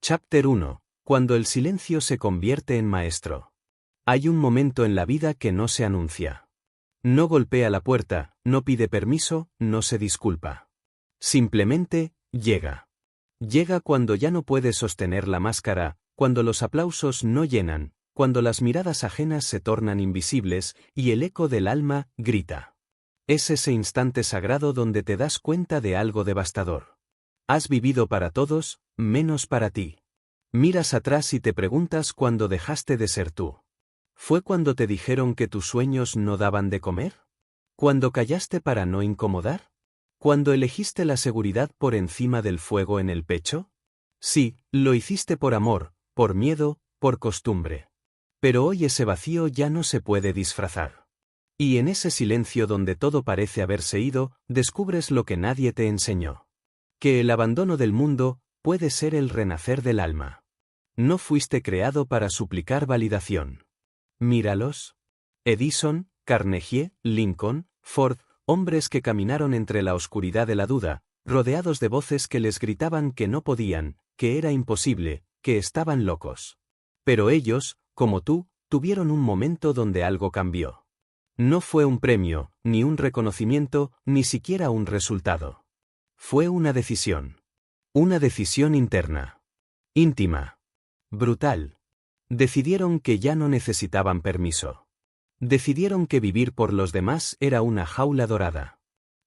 Chapter 1. Cuando el silencio se convierte en maestro. Hay un momento en la vida que no se anuncia. No golpea la puerta, no pide permiso, no se disculpa. Simplemente, llega. Llega cuando ya no puedes sostener la máscara, cuando los aplausos no llenan, cuando las miradas ajenas se tornan invisibles y el eco del alma grita. Es ese instante sagrado donde te das cuenta de algo devastador. Has vivido para todos, menos para ti. Miras atrás y te preguntas cuándo dejaste de ser tú. ¿Fue cuando te dijeron que tus sueños no daban de comer? ¿Cuando callaste para no incomodar? ¿Cuando elegiste la seguridad por encima del fuego en el pecho? Sí, lo hiciste por amor, por miedo, por costumbre. Pero hoy ese vacío ya no se puede disfrazar. Y en ese silencio donde todo parece haberse ido, descubres lo que nadie te enseñó. Que el abandono del mundo puede ser el renacer del alma. No fuiste creado para suplicar validación. Míralos. Edison, Carnegie, Lincoln, Ford, hombres que caminaron entre la oscuridad de la duda, rodeados de voces que les gritaban que no podían, que era imposible, que estaban locos. Pero ellos, como tú, tuvieron un momento donde algo cambió. No fue un premio, ni un reconocimiento, ni siquiera un resultado. Fue una decisión. Una decisión interna. Íntima. Brutal. Decidieron que ya no necesitaban permiso. Decidieron que vivir por los demás era una jaula dorada.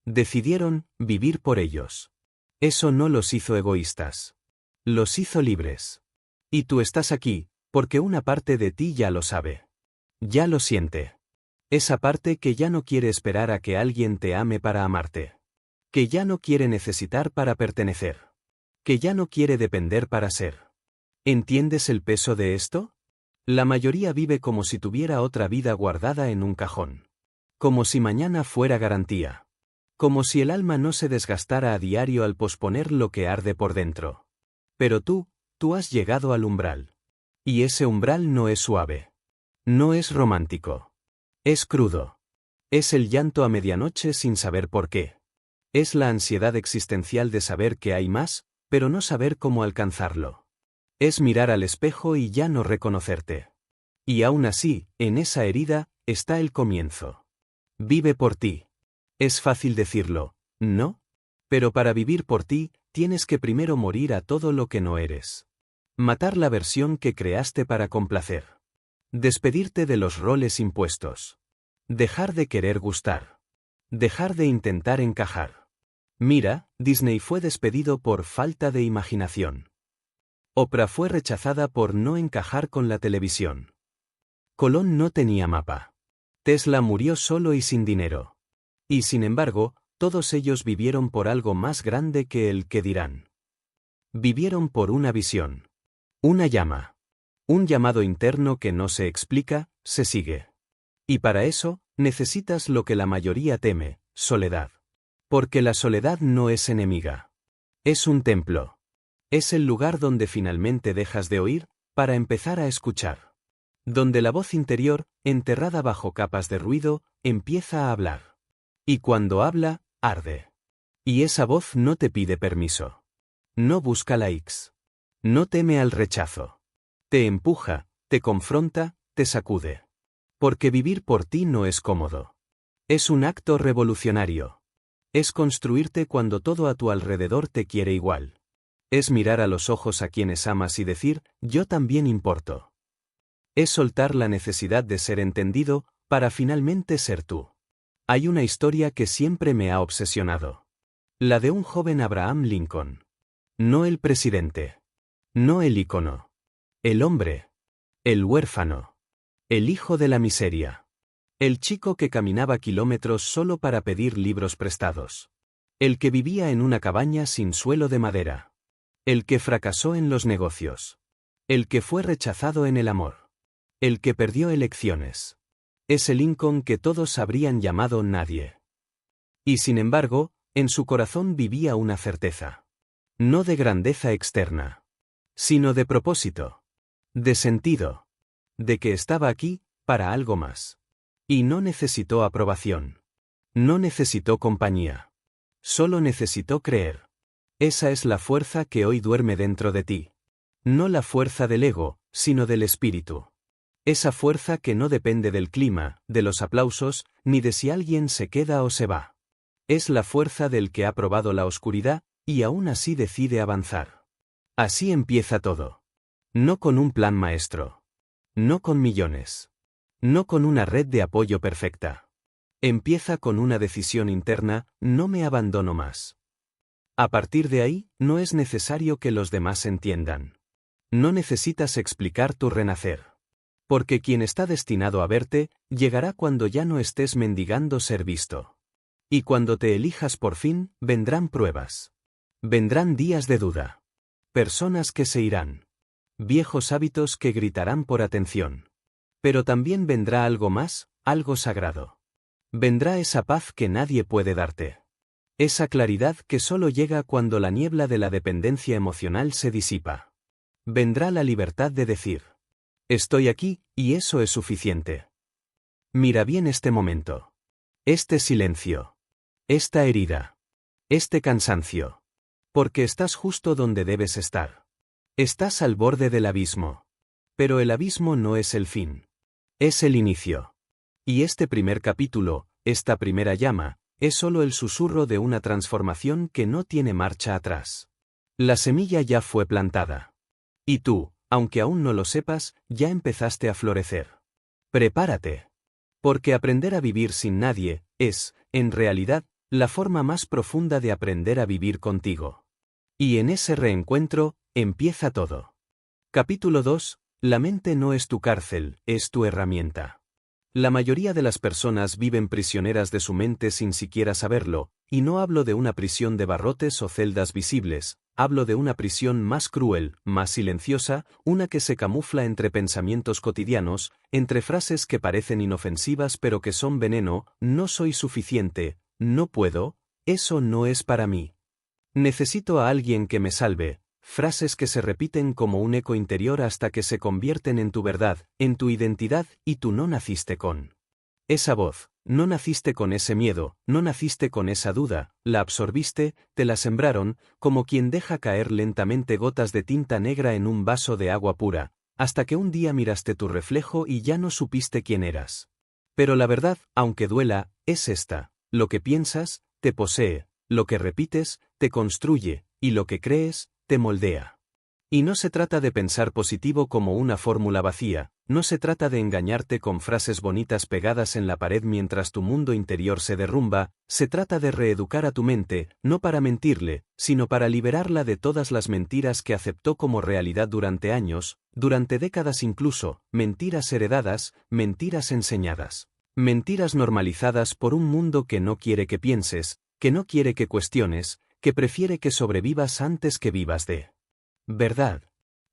Decidieron vivir por ellos. Eso no los hizo egoístas. Los hizo libres. Y tú estás aquí, porque una parte de ti ya lo sabe. Ya lo siente. Esa parte que ya no quiere esperar a que alguien te ame para amarte. Que ya no quiere necesitar para pertenecer. Que ya no quiere depender para ser. ¿Entiendes el peso de esto? La mayoría vive como si tuviera otra vida guardada en un cajón. Como si mañana fuera garantía. Como si el alma no se desgastara a diario al posponer lo que arde por dentro. Pero tú has llegado al umbral. Y ese umbral no es suave. No es romántico. Es crudo. Es el llanto a medianoche sin saber por qué. Es la ansiedad existencial de saber que hay más, pero no saber cómo alcanzarlo. Es mirar al espejo y ya no reconocerte. Y aún así, en esa herida, está el comienzo. Vive por ti. Es fácil decirlo, ¿no? Pero para vivir por ti, tienes que primero morir a todo lo que no eres. Matar la versión que creaste para complacer. Despedirte de los roles impuestos. Dejar de querer gustar. Dejar de intentar encajar. Mira, Disney fue despedido por falta de imaginación. Oprah fue rechazada por no encajar con la televisión. Colón no tenía mapa. Tesla murió solo y sin dinero. Y sin embargo, todos ellos vivieron por algo más grande que el que dirán. Vivieron por una visión. Una llama. Un llamado interno que no se explica, se sigue. Y para eso, necesitas lo que la mayoría teme, soledad. Porque la soledad no es enemiga. Es un templo. Es el lugar donde finalmente dejas de oír, para empezar a escuchar. Donde la voz interior, enterrada bajo capas de ruido, empieza a hablar. Y cuando habla, arde. Y esa voz no te pide permiso. No busca likes. No teme al rechazo. Te empuja, te confronta, te sacude. Porque vivir por ti no es cómodo. Es un acto revolucionario. Es construirte cuando todo a tu alrededor te quiere igual. Es mirar a los ojos a quienes amas y decir, yo también importo. Es soltar la necesidad de ser entendido, para finalmente ser tú. Hay una historia que siempre me ha obsesionado. La de un joven Abraham Lincoln. No el presidente. No el ícono. El hombre. El huérfano. El hijo de la miseria. El chico que caminaba kilómetros solo para pedir libros prestados. El que vivía en una cabaña sin suelo de madera. El que fracasó en los negocios. El que fue rechazado en el amor. El que perdió elecciones. Ese Lincoln que todos habrían llamado nadie. Y sin embargo, en su corazón vivía una certeza. No de grandeza externa. Sino de propósito. De sentido. De que estaba aquí, para algo más. Y no necesitó aprobación. No necesitó compañía. Solo necesitó creer. Esa es la fuerza que hoy duerme dentro de ti. No la fuerza del ego, sino del espíritu. Esa fuerza que no depende del clima, de los aplausos, ni de si alguien se queda o se va. Es la fuerza del que ha probado la oscuridad, y aún así decide avanzar. Así empieza todo. No con un plan maestro. No con millones. No con una red de apoyo perfecta. Empieza con una decisión interna: no me abandono más. A partir de ahí, no es necesario que los demás entiendan. No necesitas explicar tu renacer. Porque quien está destinado a verte, llegará cuando ya no estés mendigando ser visto. Y cuando te elijas por fin, vendrán pruebas. Vendrán días de duda. Personas que se irán. Viejos hábitos que gritarán por atención. Pero también vendrá algo más, algo sagrado. Vendrá esa paz que nadie puede darte. Esa claridad que solo llega cuando la niebla de la dependencia emocional se disipa. Vendrá la libertad de decir: estoy aquí, y eso es suficiente. Mira bien este momento. Este silencio. Esta herida. Este cansancio. Porque estás justo donde debes estar. Estás al borde del abismo. Pero el abismo no es el fin. Es el inicio. Y este primer capítulo, esta primera llama, es solo el susurro de una transformación que no tiene marcha atrás. La semilla ya fue plantada. Y tú, aunque aún no lo sepas, ya empezaste a florecer. Prepárate. Porque aprender a vivir sin nadie es, en realidad, la forma más profunda de aprender a vivir contigo. Y en ese reencuentro, empieza todo. Capítulo 2. La mente no es tu cárcel, es tu herramienta. La mayoría de las personas viven prisioneras de su mente sin siquiera saberlo, y no hablo de una prisión de barrotes o celdas visibles, hablo de una prisión más cruel, más silenciosa, una que se camufla entre pensamientos cotidianos, entre frases que parecen inofensivas pero que son veneno: no soy suficiente, no puedo, eso no es para mí. Necesito a alguien que me salve. Frases que se repiten como un eco interior hasta que se convierten en tu verdad, en tu identidad, y tú no naciste con esa voz, no naciste con ese miedo, no naciste con esa duda, la absorbiste, te la sembraron, como quien deja caer lentamente gotas de tinta negra en un vaso de agua pura, hasta que un día miraste tu reflejo y ya no supiste quién eras. Pero la verdad, aunque duela, es esta: lo que piensas, te posee, lo que repites, te construye, y lo que crees, te moldea. Y no se trata de pensar positivo como una fórmula vacía, no se trata de engañarte con frases bonitas pegadas en la pared mientras tu mundo interior se derrumba, se trata de reeducar a tu mente, no para mentirle, sino para liberarla de todas las mentiras que aceptó como realidad durante años, durante décadas incluso, mentiras heredadas, mentiras enseñadas. Mentiras normalizadas por un mundo que no quiere que pienses, que no quiere que cuestiones, que prefiere que sobrevivas antes que vivas de verdad.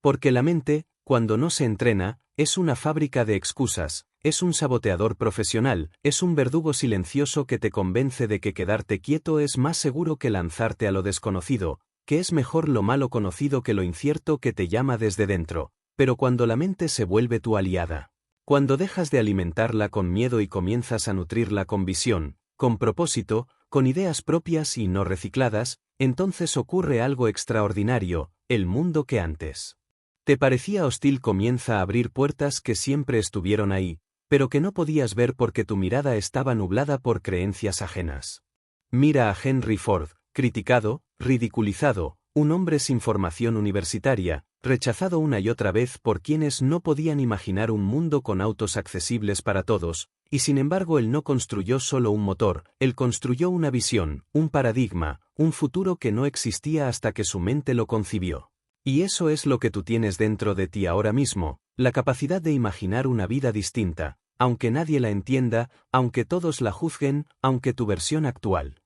Porque la mente, cuando no se entrena, es una fábrica de excusas, es un saboteador profesional, es un verdugo silencioso que te convence de que quedarte quieto es más seguro que lanzarte a lo desconocido, que es mejor lo malo conocido que lo incierto que te llama desde dentro. Pero cuando la mente se vuelve tu aliada, cuando dejas de alimentarla con miedo y comienzas a nutrirla con visión, con propósito, con ideas propias y no recicladas, entonces ocurre algo extraordinario: el mundo que antes te parecía hostil comienza a abrir puertas que siempre estuvieron ahí, pero que no podías ver porque tu mirada estaba nublada por creencias ajenas. Mira a Henry Ford, criticado, ridiculizado, un hombre sin formación universitaria, rechazado una y otra vez por quienes no podían imaginar un mundo con autos accesibles para todos, y sin embargo él no construyó solo un motor, él construyó una visión, un paradigma, un futuro que no existía hasta que su mente lo concibió. Y eso es lo que tú tienes dentro de ti ahora mismo, la capacidad de imaginar una vida distinta, aunque nadie la entienda, aunque todos la juzguen, aunque tu versión actual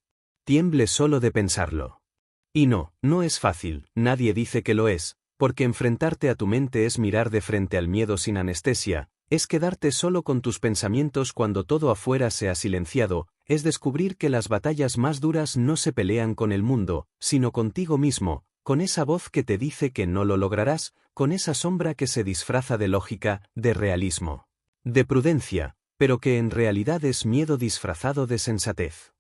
tiemble solo de pensarlo. Y no, no es fácil, nadie dice que lo es, porque enfrentarte a tu mente es mirar de frente al miedo sin anestesia, es quedarte solo con tus pensamientos cuando todo afuera se ha silenciado, es descubrir que las batallas más duras no se pelean con el mundo, sino contigo mismo, con esa voz que te dice que no lo lograrás, con esa sombra que se disfraza de lógica, de realismo, de prudencia, pero que en realidad es miedo disfrazado de sensatez.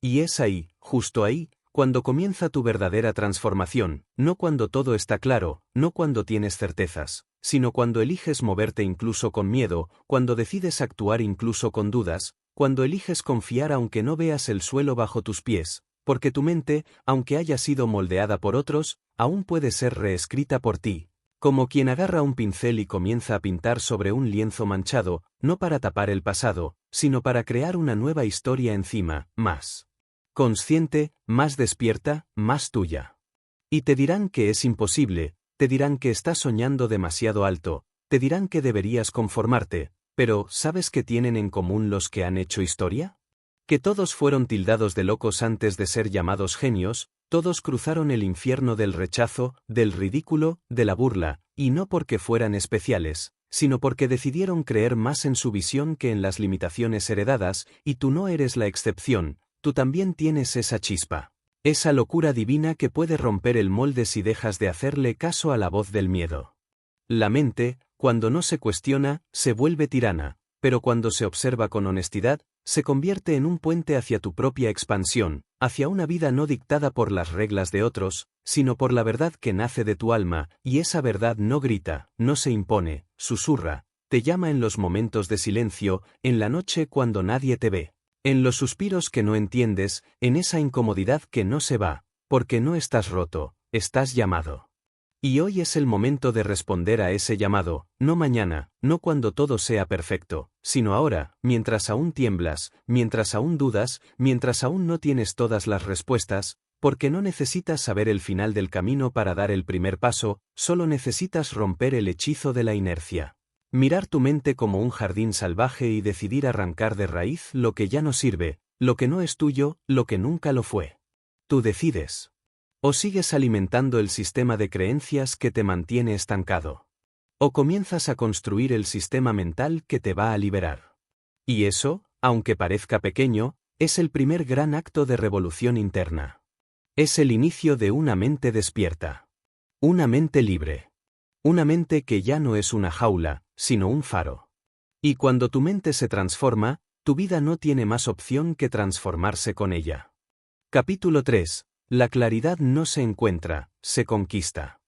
Y es ahí, justo ahí, cuando comienza tu verdadera transformación, no cuando todo está claro, no cuando tienes certezas, sino cuando eliges moverte incluso con miedo, cuando decides actuar incluso con dudas, cuando eliges confiar aunque no veas el suelo bajo tus pies, porque tu mente, aunque haya sido moldeada por otros, aún puede ser reescrita por ti. Como quien agarra un pincel y comienza a pintar sobre un lienzo manchado, no para tapar el pasado, sino para crear una nueva historia encima, más consciente, más despierta, más tuya. Y te dirán que es imposible, te dirán que estás soñando demasiado alto, te dirán que deberías conformarte, pero ¿sabes qué tienen en común los que han hecho historia? Que todos fueron tildados de locos antes de ser llamados genios, todos cruzaron el infierno del rechazo, del ridículo, de la burla, y no porque fueran especiales, sino porque decidieron creer más en su visión que en las limitaciones heredadas, y tú no eres la excepción, tú también tienes esa chispa. Esa locura divina que puede romper el molde si dejas de hacerle caso a la voz del miedo. La mente, cuando no se cuestiona, se vuelve tirana, pero cuando se observa con honestidad, se convierte en un puente hacia tu propia expansión, hacia una vida no dictada por las reglas de otros, sino por la verdad que nace de tu alma, y esa verdad no grita, no se impone, susurra, te llama en los momentos de silencio, en la noche cuando nadie te ve. En los suspiros que no entiendes, en esa incomodidad que no se va, porque no estás roto, estás llamado. Y hoy es el momento de responder a ese llamado, no mañana, no cuando todo sea perfecto, sino ahora, mientras aún tiemblas, mientras aún dudas, mientras aún no tienes todas las respuestas, porque no necesitas saber el final del camino para dar el primer paso, solo necesitas romper el hechizo de la inercia. Mirar tu mente como un jardín salvaje y decidir arrancar de raíz lo que ya no sirve, lo que no es tuyo, lo que nunca lo fue. Tú decides. O sigues alimentando el sistema de creencias que te mantiene estancado. O comienzas a construir el sistema mental que te va a liberar. Y eso, aunque parezca pequeño, es el primer gran acto de revolución interna. Es el inicio de una mente despierta. Una mente libre. Una mente que ya no es una jaula, sino un faro. Y cuando tu mente se transforma, tu vida no tiene más opción que transformarse con ella. Capítulo 3. La claridad no se encuentra, se conquista.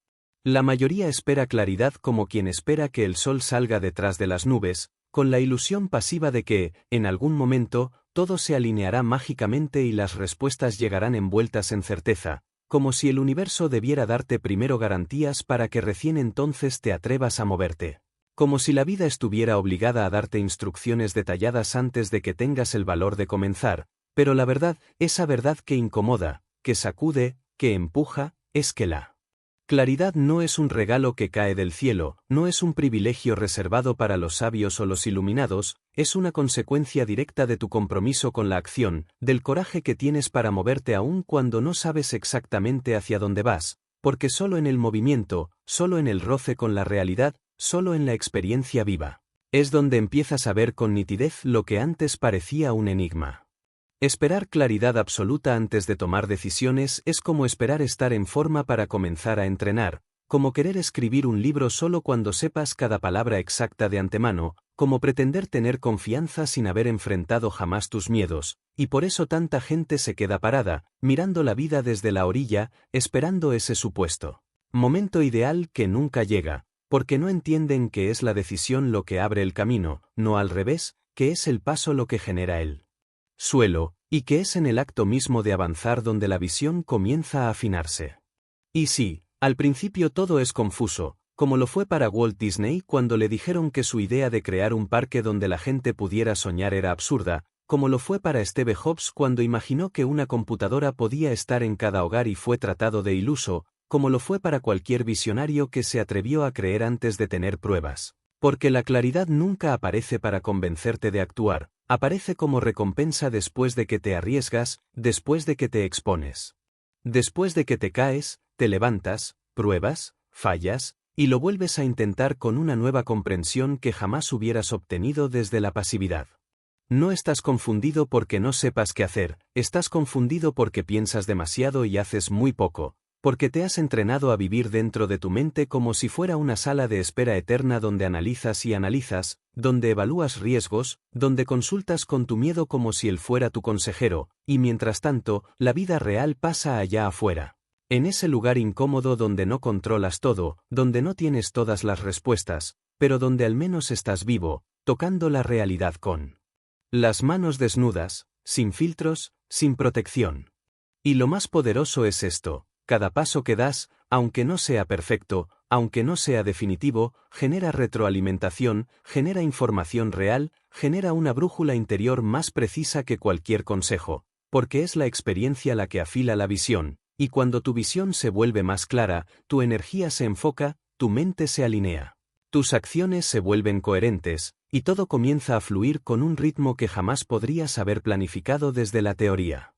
La mayoría espera claridad como quien espera que el sol salga detrás de las nubes, con la ilusión pasiva de que, en algún momento, todo se alineará mágicamente y las respuestas llegarán envueltas en certeza, como si el universo debiera darte primero garantías para que recién entonces te atrevas a moverte. Como si la vida estuviera obligada a darte instrucciones detalladas antes de que tengas el valor de comenzar, pero la verdad, esa verdad que incomoda, que sacude, que empuja, es que la claridad no es un regalo que cae del cielo, no es un privilegio reservado para los sabios o los iluminados, es una consecuencia directa de tu compromiso con la acción, del coraje que tienes para moverte aún cuando no sabes exactamente hacia dónde vas, porque solo en el movimiento, solo en el roce con la realidad, solo en la experiencia viva, es donde empiezas a ver con nitidez lo que antes parecía un enigma. Esperar claridad absoluta antes de tomar decisiones es como esperar estar en forma para comenzar a entrenar, como querer escribir un libro solo cuando sepas cada palabra exacta de antemano, como pretender tener confianza sin haber enfrentado jamás tus miedos, y por eso tanta gente se queda parada, mirando la vida desde la orilla, esperando ese supuesto momento ideal que nunca llega, porque no entienden que es la decisión lo que abre el camino, no al revés, que es el paso lo que genera el suelo, y que es en el acto mismo de avanzar donde la visión comienza a afinarse. Y sí, al principio todo es confuso, como lo fue para Walt Disney cuando le dijeron que su idea de crear un parque donde la gente pudiera soñar era absurda, como lo fue para Steve Jobs cuando imaginó que una computadora podía estar en cada hogar y fue tratado de iluso, como lo fue para cualquier visionario que se atrevió a creer antes de tener pruebas. Porque la claridad nunca aparece para convencerte de actuar, aparece como recompensa después de que te arriesgas, después de que te expones. Después de que te caes, te levantas, pruebas, fallas, y lo vuelves a intentar con una nueva comprensión que jamás hubieras obtenido desde la pasividad. No estás confundido porque no sepas qué hacer, estás confundido porque piensas demasiado y haces muy poco, porque te has entrenado a vivir dentro de tu mente como si fuera una sala de espera eterna donde analizas y analizas, donde evalúas riesgos, donde consultas con tu miedo como si él fuera tu consejero, y mientras tanto, la vida real pasa allá afuera. En ese lugar incómodo donde no controlas todo, donde no tienes todas las respuestas, pero donde al menos estás vivo, tocando la realidad con las manos desnudas, sin filtros, sin protección. Y lo más poderoso es esto: cada paso que das, aunque no sea perfecto, aunque no sea definitivo, genera retroalimentación, genera información real, genera una brújula interior más precisa que cualquier consejo, porque es la experiencia la que afila la visión, y cuando tu visión se vuelve más clara, tu energía se enfoca, tu mente se alinea. Tus acciones se vuelven coherentes, y todo comienza a fluir con un ritmo que jamás podrías haber planificado desde la teoría.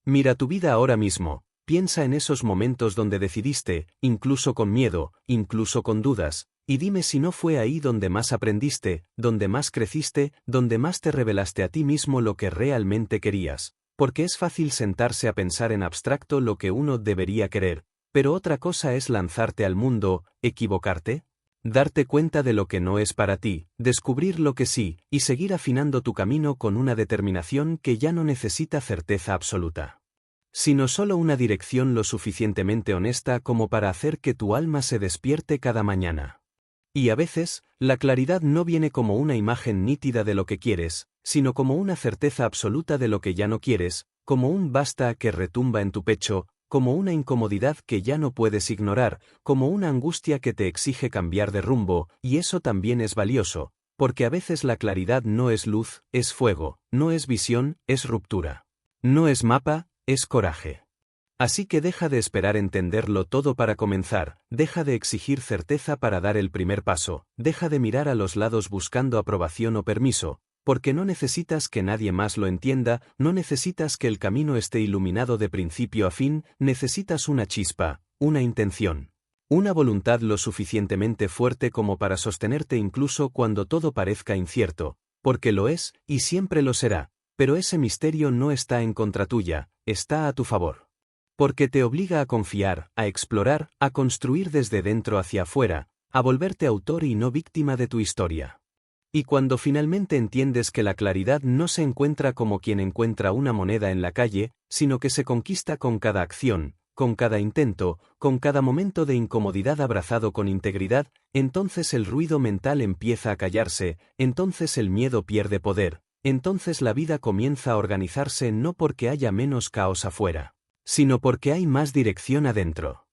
Mira tu vida ahora mismo. Piensa en esos momentos donde decidiste, incluso con miedo, incluso con dudas, y dime si no fue ahí donde más aprendiste, donde más creciste, donde más te revelaste a ti mismo lo que realmente querías, porque es fácil sentarse a pensar en abstracto lo que uno debería querer, pero otra cosa es lanzarte al mundo, equivocarte, darte cuenta de lo que no es para ti, descubrir lo que sí, y seguir afinando tu camino con una determinación que ya no necesita certeza absoluta, sino solo una dirección lo suficientemente honesta como para hacer que tu alma se despierte cada mañana. Y a veces, la claridad no viene como una imagen nítida de lo que quieres, sino como una certeza absoluta de lo que ya no quieres, como un basta que retumba en tu pecho, como una incomodidad que ya no puedes ignorar, como una angustia que te exige cambiar de rumbo, y eso también es valioso, porque a veces la claridad no es luz, es fuego, no es visión, es ruptura. No es mapa, es coraje. Así que deja de esperar entenderlo todo para comenzar, deja de exigir certeza para dar el primer paso, deja de mirar a los lados buscando aprobación o permiso, porque no necesitas que nadie más lo entienda, no necesitas que el camino esté iluminado de principio a fin, necesitas una chispa, una intención, una voluntad lo suficientemente fuerte como para sostenerte incluso cuando todo parezca incierto, porque lo es, y siempre lo será, pero ese misterio no está en contra tuya, está a tu favor. Porque te obliga a confiar, a explorar, a construir desde dentro hacia afuera, a volverte autor y no víctima de tu historia. Y cuando finalmente entiendes que la claridad no se encuentra como quien encuentra una moneda en la calle, sino que se conquista con cada acción, con cada intento, con cada momento de incomodidad abrazado con integridad, entonces el ruido mental empieza a callarse, entonces el miedo pierde poder, entonces la vida comienza a organizarse no porque haya menos caos afuera, sino porque hay más dirección adentro.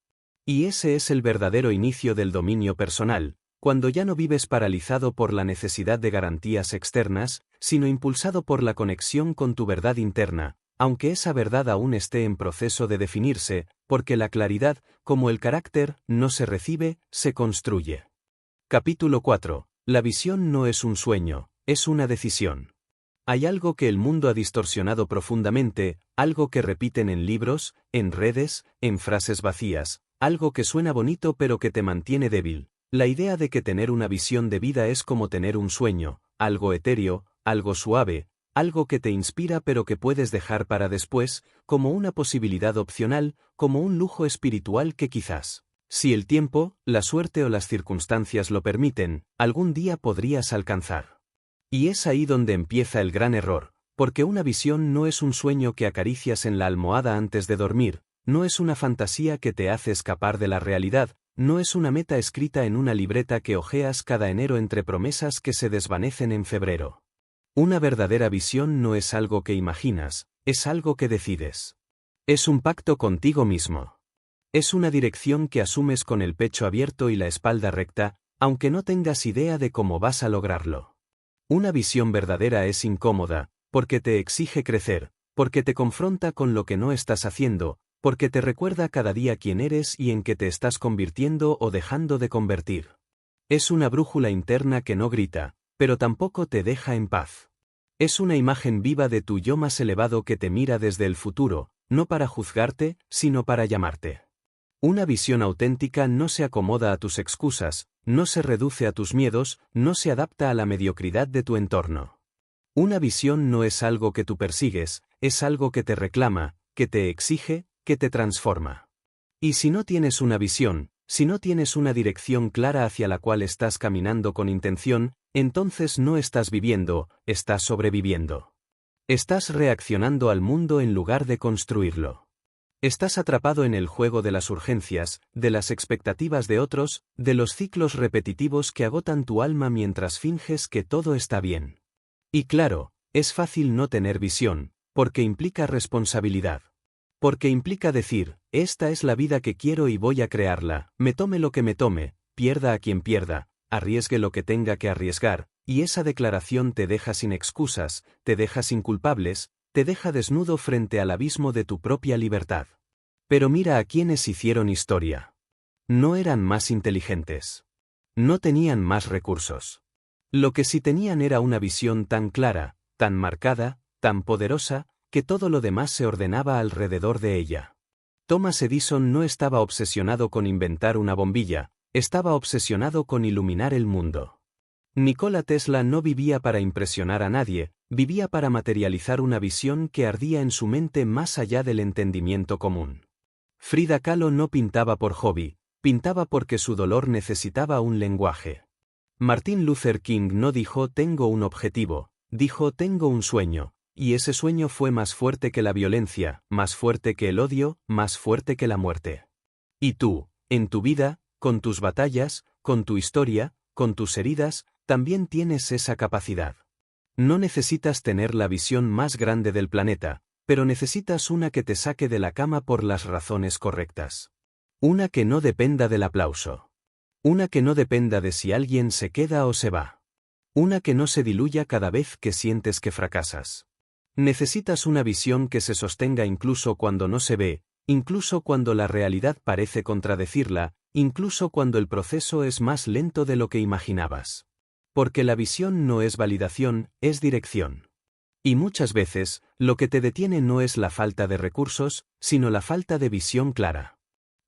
Y ese es el verdadero inicio del dominio personal, cuando ya no vives paralizado por la necesidad de garantías externas, sino impulsado por la conexión con tu verdad interna, aunque esa verdad aún esté en proceso de definirse, porque la claridad, como el carácter, no se recibe, se construye. Capítulo 4. La visión no es un sueño, es una decisión. Hay algo que el mundo ha distorsionado profundamente, algo que repiten en libros, en redes, en frases vacías, algo que suena bonito pero que te mantiene débil. La idea de que tener una visión de vida es como tener un sueño, algo etéreo, algo suave, algo que te inspira pero que puedes dejar para después, como una posibilidad opcional, como un lujo espiritual que quizás, si el tiempo, la suerte o las circunstancias lo permiten, algún día podrías alcanzar. Y es ahí donde empieza el gran error, porque una visión no es un sueño que acaricias en la almohada antes de dormir, no es una fantasía que te hace escapar de la realidad, no es una meta escrita en una libreta que hojeas cada enero entre promesas que se desvanecen en febrero. Una verdadera visión no es algo que imaginas, es algo que decides. Es un pacto contigo mismo. Es una dirección que asumes con el pecho abierto y la espalda recta, aunque no tengas idea de cómo vas a lograrlo. Una visión verdadera es incómoda, porque te exige crecer, porque te confronta con lo que no estás haciendo, porque te recuerda cada día quién eres y en qué te estás convirtiendo o dejando de convertir. Es una brújula interna que no grita, pero tampoco te deja en paz. Es una imagen viva de tu yo más elevado que te mira desde el futuro, no para juzgarte, sino para llamarte. Una visión auténtica no se acomoda a tus excusas, no se reduce a tus miedos, no se adapta a la mediocridad de tu entorno. Una visión no es algo que tú persigues, es algo que te reclama, que te exige, que te transforma. Y si no tienes una visión, si no tienes una dirección clara hacia la cual estás caminando con intención, entonces no estás viviendo, estás sobreviviendo. Estás reaccionando al mundo en lugar de construirlo. Estás atrapado en el juego de las urgencias, de las expectativas de otros, de los ciclos repetitivos que agotan tu alma mientras finges que todo está bien. Y claro, es fácil no tener visión, porque implica responsabilidad. Porque implica decir, esta es la vida que quiero y voy a crearla, me tome lo que me tome, pierda a quien pierda, arriesgue lo que tenga que arriesgar, y esa declaración te deja sin excusas, te deja sin culpables, te deja desnudo frente al abismo de tu propia libertad. Pero mira a quienes hicieron historia. No eran más inteligentes. No tenían más recursos. Lo que sí tenían era una visión tan clara, tan marcada, tan poderosa, que todo lo demás se ordenaba alrededor de ella. Thomas Edison no estaba obsesionado con inventar una bombilla, estaba obsesionado con iluminar el mundo. Nikola Tesla no vivía para impresionar a nadie, vivía para materializar una visión que ardía en su mente más allá del entendimiento común. Frida Kahlo no pintaba por hobby, pintaba porque su dolor necesitaba un lenguaje. Martin Luther King no dijo tengo un objetivo, dijo tengo un sueño, y ese sueño fue más fuerte que la violencia, más fuerte que el odio, más fuerte que la muerte. Y tú, en tu vida, con tus batallas, con tu historia, con tus heridas, también tienes esa capacidad. No necesitas tener la visión más grande del planeta, pero necesitas una que te saque de la cama por las razones correctas. Una que no dependa del aplauso. Una que no dependa de si alguien se queda o se va. Una que no se diluya cada vez que sientes que fracasas. Necesitas una visión que se sostenga incluso cuando no se ve, incluso cuando la realidad parece contradecirla, incluso cuando el proceso es más lento de lo que imaginabas. Porque la visión no es validación, es dirección. Y muchas veces, lo que te detiene no es la falta de recursos, sino la falta de visión clara.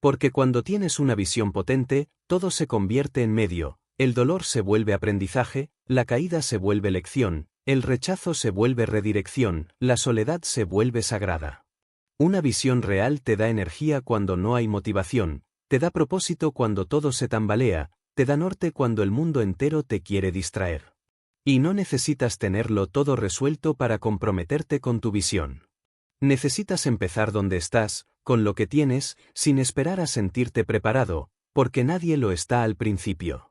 Porque cuando tienes una visión potente, todo se convierte en medio, el dolor se vuelve aprendizaje, la caída se vuelve lección, el rechazo se vuelve redirección, la soledad se vuelve sagrada. Una visión real te da energía cuando no hay motivación, te da propósito cuando todo se tambalea, te da norte cuando el mundo entero te quiere distraer. Y no necesitas tenerlo todo resuelto para comprometerte con tu visión. Necesitas empezar donde estás, con lo que tienes, sin esperar a sentirte preparado, porque nadie lo está al principio.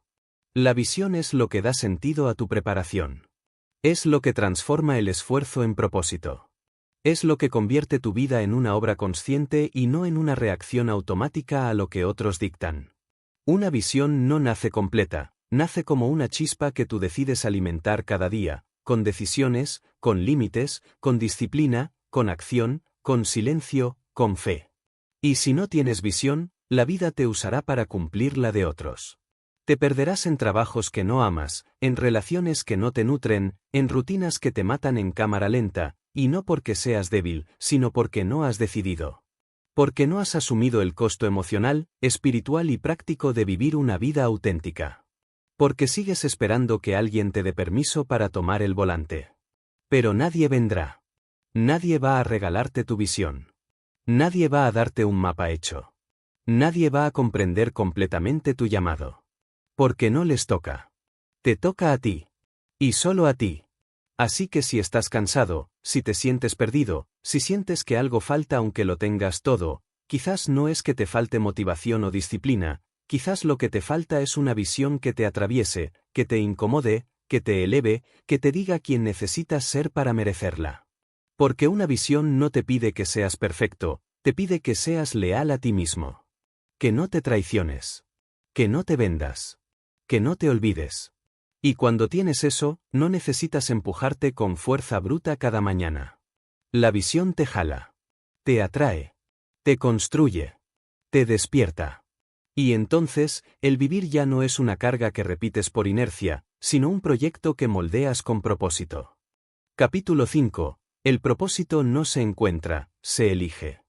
La visión es lo que da sentido a tu preparación. Es lo que transforma el esfuerzo en propósito. Es lo que convierte tu vida en una obra consciente y no en una reacción automática a lo que otros dictan. Una visión no nace completa, nace como una chispa que tú decides alimentar cada día, con decisiones, con límites, con disciplina, con acción, con silencio, con fe. Y si no tienes visión, la vida te usará para cumplir la de otros. Te perderás en trabajos que no amas, en relaciones que no te nutren, en rutinas que te matan en cámara lenta, y no porque seas débil, sino porque no has decidido. Porque no has asumido el costo emocional, espiritual y práctico de vivir una vida auténtica. Porque sigues esperando que alguien te dé permiso para tomar el volante. Pero nadie vendrá. Nadie va a regalarte tu visión. Nadie va a darte un mapa hecho. Nadie va a comprender completamente tu llamado. Porque no les toca. Te toca a ti. Y solo a ti. Así que si estás cansado, si te sientes perdido, si sientes que algo falta aunque lo tengas todo, quizás no es que te falte motivación o disciplina, quizás lo que te falta es una visión que te atraviese, que te incomode, que te eleve, que te diga quién necesitas ser para merecerla. Porque una visión no te pide que seas perfecto, te pide que seas leal a ti mismo. Que no te traiciones. Que no te vendas. Que no te olvides. Y cuando tienes eso, no necesitas empujarte con fuerza bruta cada mañana. La visión te jala. Te atrae. Te construye. Te despierta. Y entonces, el vivir ya no es una carga que repites por inercia, sino un proyecto que moldeas con propósito. Capítulo 5. El propósito no se encuentra, se elige.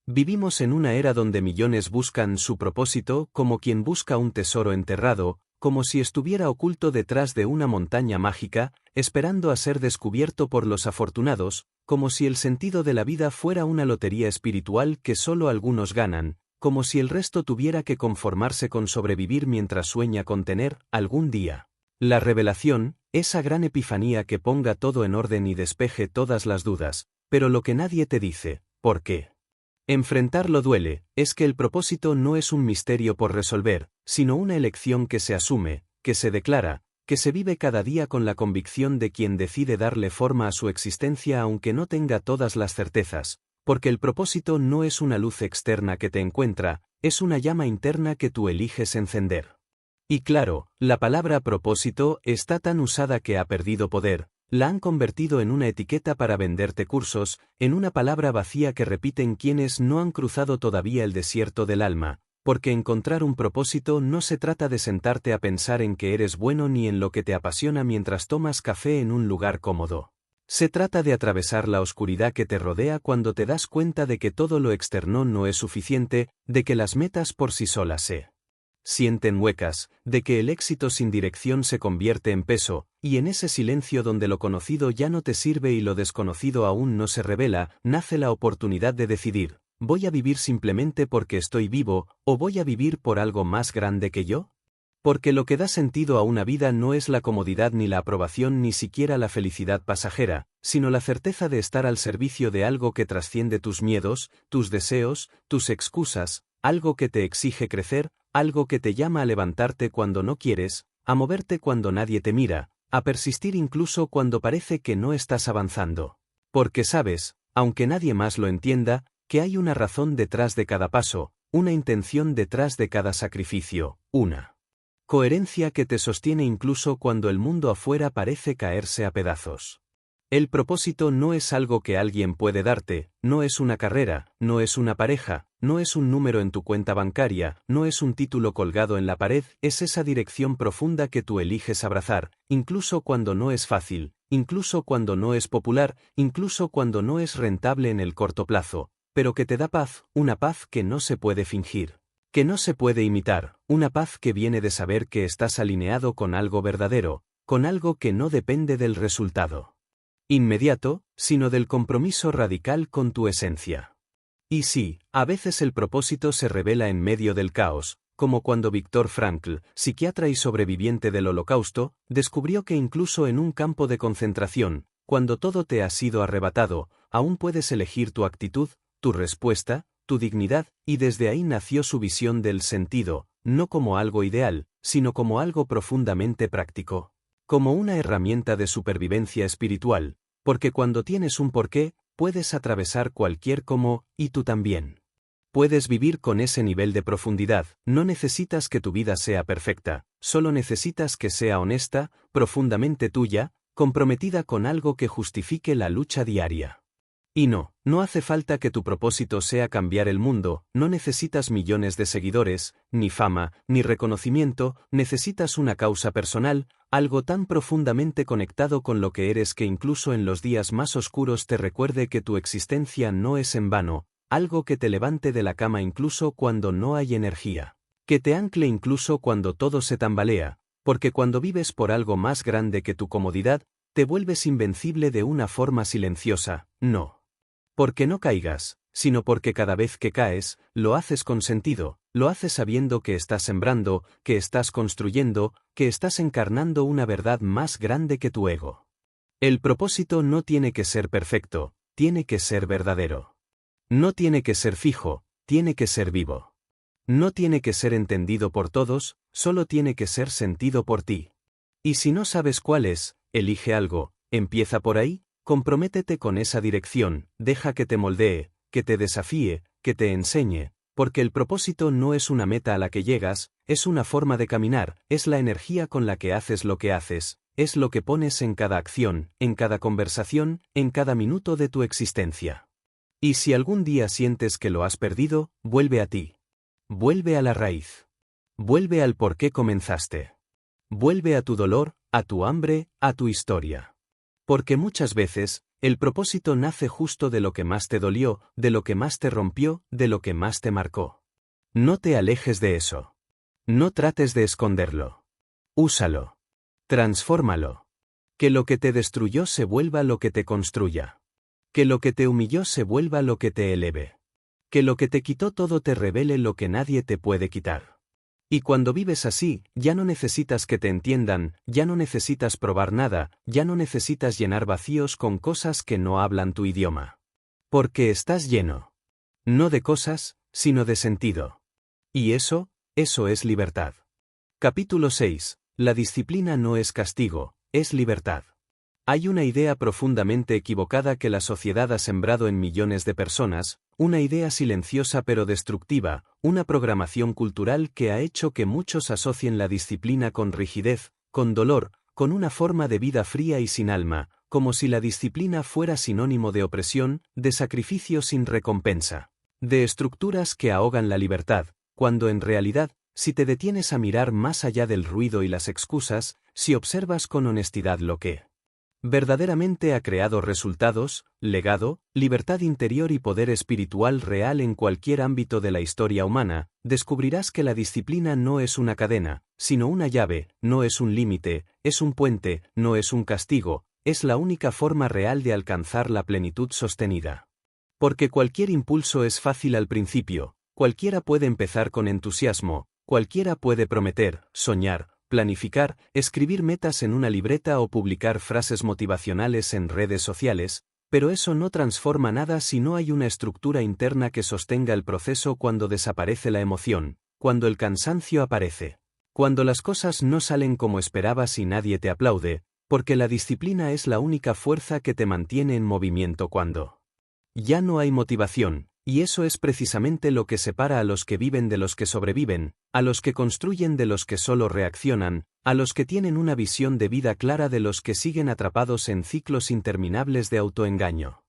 Vivimos en una era donde millones buscan su propósito como quien busca un tesoro enterrado, como si estuviera oculto detrás de una montaña mágica, esperando a ser descubierto por los afortunados, como si el sentido de la vida fuera una lotería espiritual que solo algunos ganan, como si el resto tuviera que conformarse con sobrevivir mientras sueña con tener, algún día, la revelación, esa gran epifanía que ponga todo en orden y despeje todas las dudas, pero lo que nadie te dice, ¿por qué? Enfrentarlo duele, es que el propósito no es un misterio por resolver, sino una elección que se asume, que se declara, que se vive cada día con la convicción de quien decide darle forma a su existencia aunque no tenga todas las certezas, porque el propósito no es una luz externa que te encuentra, es una llama interna que tú eliges encender. Y claro, la palabra propósito está tan usada que ha perdido poder, la han convertido en una etiqueta para venderte cursos, en una palabra vacía que repiten quienes no han cruzado todavía el desierto del alma, porque encontrar un propósito no se trata de sentarte a pensar en que eres bueno ni en lo que te apasiona mientras tomas café en un lugar cómodo. Se trata de atravesar la oscuridad que te rodea cuando te das cuenta de que todo lo externo no es suficiente, de que las metas por sí solas se sienten huecas, de que el éxito sin dirección se convierte en peso, y en ese silencio donde lo conocido ya no te sirve y lo desconocido aún no se revela, nace la oportunidad de decidir, ¿voy a vivir simplemente porque estoy vivo, o voy a vivir por algo más grande que yo? Porque lo que da sentido a una vida no es la comodidad ni la aprobación ni siquiera la felicidad pasajera, sino la certeza de estar al servicio de algo que trasciende tus miedos, tus deseos, tus excusas, algo que te exige crecer, algo que te llama a levantarte cuando no quieres, a moverte cuando nadie te mira, a persistir incluso cuando parece que no estás avanzando. Porque sabes, aunque nadie más lo entienda, que hay una razón detrás de cada paso, una intención detrás de cada sacrificio, una coherencia que te sostiene incluso cuando el mundo afuera parece caerse a pedazos. El propósito no es algo que alguien puede darte, no es una carrera, no es una pareja, no es un número en tu cuenta bancaria, no es un título colgado en la pared, es esa dirección profunda que tú eliges abrazar, incluso cuando no es fácil, incluso cuando no es popular, incluso cuando no es rentable en el corto plazo, pero que te da paz, una paz que no se puede fingir, que no se puede imitar, una paz que viene de saber que estás alineado con algo verdadero, con algo que no depende del resultado inmediato, sino del compromiso radical con tu esencia. Y sí, a veces el propósito se revela en medio del caos, como cuando Viktor Frankl, psiquiatra y sobreviviente del Holocausto, descubrió que incluso en un campo de concentración, cuando todo te ha sido arrebatado, aún puedes elegir tu actitud, tu respuesta, tu dignidad, y desde ahí nació su visión del sentido, no como algo ideal, sino como algo profundamente práctico. Como una herramienta de supervivencia espiritual, porque cuando tienes un porqué, puedes atravesar cualquier cómo, y tú también. Puedes vivir con ese nivel de profundidad, no necesitas que tu vida sea perfecta, solo necesitas que sea honesta, profundamente tuya, comprometida con algo que justifique la lucha diaria. Y no hace falta que tu propósito sea cambiar el mundo, no necesitas millones de seguidores, ni fama, ni reconocimiento, necesitas una causa personal, algo tan profundamente conectado con lo que eres que incluso en los días más oscuros te recuerde que tu existencia no es en vano, algo que te levante de la cama incluso cuando no hay energía, que te ancle incluso cuando todo se tambalea, porque cuando vives por algo más grande que tu comodidad, te vuelves invencible de una forma silenciosa, no porque no caigas, sino porque cada vez que caes, lo haces con sentido, lo haces sabiendo que estás sembrando, que estás construyendo, que estás encarnando una verdad más grande que tu ego. El propósito no tiene que ser perfecto, tiene que ser verdadero. No tiene que ser fijo, tiene que ser vivo. No tiene que ser entendido por todos, solo tiene que ser sentido por ti. Y si no sabes cuál es, elige algo, empieza por ahí. Comprométete con esa dirección, deja que te moldee, que te desafíe, que te enseñe, porque el propósito no es una meta a la que llegas, es una forma de caminar, es la energía con la que haces lo que haces, es lo que pones en cada acción, en cada conversación, en cada minuto de tu existencia. Y si algún día sientes que lo has perdido, vuelve a ti. Vuelve a la raíz. Vuelve al por qué comenzaste. Vuelve a tu dolor, a tu hambre, a tu historia. Porque muchas veces, el propósito nace justo de lo que más te dolió, de lo que más te rompió, de lo que más te marcó. No te alejes de eso. No trates de esconderlo. Úsalo. Transfórmalo. Que lo que te destruyó se vuelva lo que te construya. Que lo que te humilló se vuelva lo que te eleve. Que lo que te quitó todo te revele lo que nadie te puede quitar. Y cuando vives así, ya no necesitas que te entiendan, ya no necesitas probar nada, ya no necesitas llenar vacíos con cosas que no hablan tu idioma. Porque estás lleno. No de cosas, sino de sentido. Y eso es libertad. Capítulo 6. La disciplina no es castigo, es libertad. Hay una idea profundamente equivocada que la sociedad ha sembrado en millones de personas, una idea silenciosa pero destructiva, una programación cultural que ha hecho que muchos asocien la disciplina con rigidez, con dolor, con una forma de vida fría y sin alma, como si la disciplina fuera sinónimo de opresión, de sacrificio sin recompensa, de estructuras que ahogan la libertad, cuando en realidad, si te detienes a mirar más allá del ruido y las excusas, si observas con honestidad lo que verdaderamente ha creado resultados, legado, libertad interior y poder espiritual real en cualquier ámbito de la historia humana, descubrirás que la disciplina no es una cadena, sino una llave, no es un límite, es un puente, no es un castigo, es la única forma real de alcanzar la plenitud sostenida. Porque cualquier impulso es fácil al principio, cualquiera puede empezar con entusiasmo, cualquiera puede prometer, soñar, planificar, escribir metas en una libreta o publicar frases motivacionales en redes sociales, pero eso no transforma nada si no hay una estructura interna que sostenga el proceso cuando desaparece la emoción, cuando el cansancio aparece, cuando las cosas no salen como esperabas y nadie te aplaude, porque la disciplina es la única fuerza que te mantiene en movimiento cuando ya no hay motivación. Y eso es precisamente lo que separa a los que viven de los que sobreviven, a los que construyen de los que solo reaccionan, a los que tienen una visión de vida clara de los que siguen atrapados en ciclos interminables de autoengaño.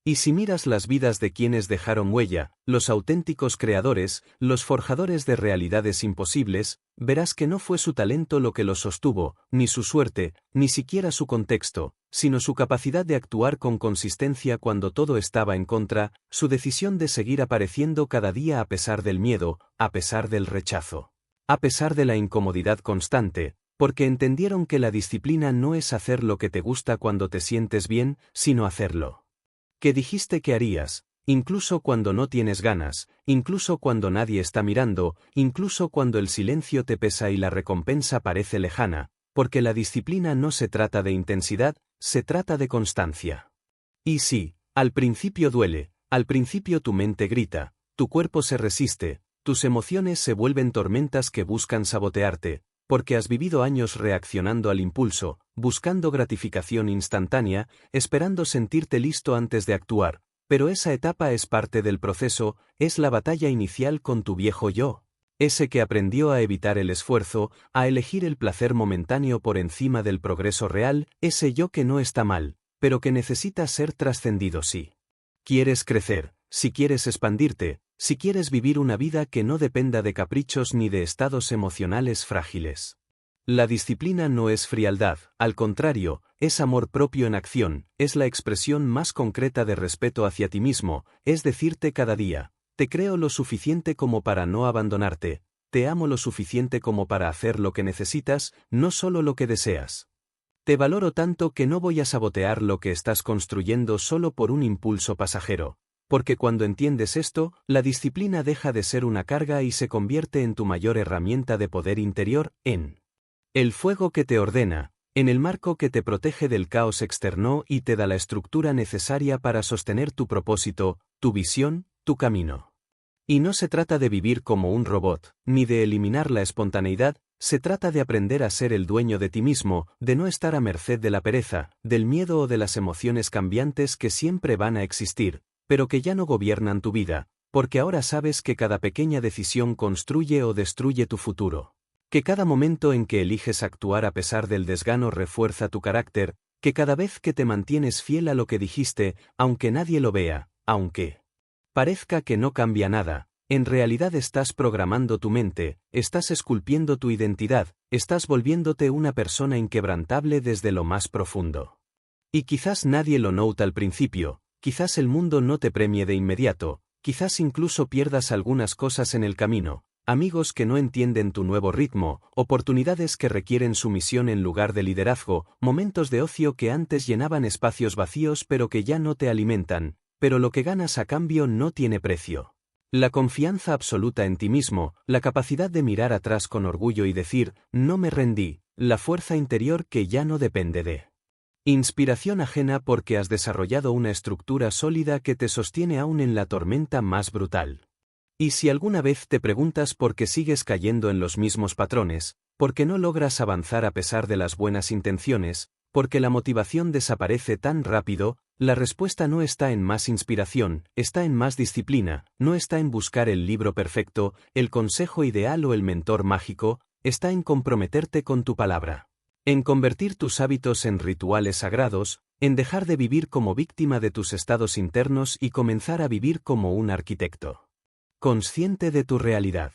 Y si miras las vidas de quienes dejaron huella, los auténticos creadores, los forjadores de realidades imposibles, verás que no fue su talento lo que los sostuvo, ni su suerte, ni siquiera su contexto, sino su capacidad de actuar con consistencia cuando todo estaba en contra, su decisión de seguir apareciendo cada día a pesar del miedo, a pesar del rechazo, a pesar de la incomodidad constante, porque entendieron que la disciplina no es hacer lo que te gusta cuando te sientes bien, sino hacerlo que dijiste que harías, incluso cuando no tienes ganas, incluso cuando nadie está mirando, incluso cuando el silencio te pesa y la recompensa parece lejana, porque la disciplina no se trata de intensidad, se trata de constancia. Y sí, al principio duele, al principio tu mente grita, tu cuerpo se resiste, tus emociones se vuelven tormentas que buscan sabotearte, porque has vivido años reaccionando al impulso, buscando gratificación instantánea, esperando sentirte listo antes de actuar, pero esa etapa es parte del proceso, es la batalla inicial con tu viejo yo, ese que aprendió a evitar el esfuerzo, a elegir el placer momentáneo por encima del progreso real, ese yo que no está mal, pero que necesita ser trascendido si quieres crecer, si quieres expandirte, si quieres vivir una vida que no dependa de caprichos ni de estados emocionales frágiles. La disciplina no es frialdad, al contrario, es amor propio en acción, es la expresión más concreta de respeto hacia ti mismo, es decirte cada día, te creo lo suficiente como para no abandonarte, te amo lo suficiente como para hacer lo que necesitas, no solo lo que deseas. Te valoro tanto que no voy a sabotear lo que estás construyendo solo por un impulso pasajero. Porque cuando entiendes esto, la disciplina deja de ser una carga y se convierte en tu mayor herramienta de poder interior, en el fuego que te ordena, en el marco que te protege del caos externo y te da la estructura necesaria para sostener tu propósito, tu visión, tu camino. Y no se trata de vivir como un robot, ni de eliminar la espontaneidad, se trata de aprender a ser el dueño de ti mismo, de no estar a merced de la pereza, del miedo o de las emociones cambiantes que siempre van a existir, pero que ya no gobiernan tu vida, porque ahora sabes que cada pequeña decisión construye o destruye tu futuro. Que cada momento en que eliges actuar a pesar del desgano refuerza tu carácter, que cada vez que te mantienes fiel a lo que dijiste, aunque nadie lo vea, aunque parezca que no cambia nada, en realidad estás programando tu mente, estás esculpiendo tu identidad, estás volviéndote una persona inquebrantable desde lo más profundo. Y quizás nadie lo nota al principio, quizás el mundo no te premie de inmediato, quizás incluso pierdas algunas cosas en el camino, amigos que no entienden tu nuevo ritmo, oportunidades que requieren sumisión en lugar de liderazgo, momentos de ocio que antes llenaban espacios vacíos pero que ya no te alimentan, pero lo que ganas a cambio no tiene precio. La confianza absoluta en ti mismo, la capacidad de mirar atrás con orgullo y decir, no me rendí, la fuerza interior que ya no depende de inspiración ajena porque has desarrollado una estructura sólida que te sostiene aún en la tormenta más brutal. Y si alguna vez te preguntas por qué sigues cayendo en los mismos patrones, por qué no logras avanzar a pesar de las buenas intenciones, porque la motivación desaparece tan rápido, la respuesta no está en más inspiración, está en más disciplina, no está en buscar el libro perfecto, el consejo ideal o el mentor mágico, está en comprometerte con tu palabra. En convertir tus hábitos en rituales sagrados, en dejar de vivir como víctima de tus estados internos y comenzar a vivir como un arquitecto consciente de tu realidad.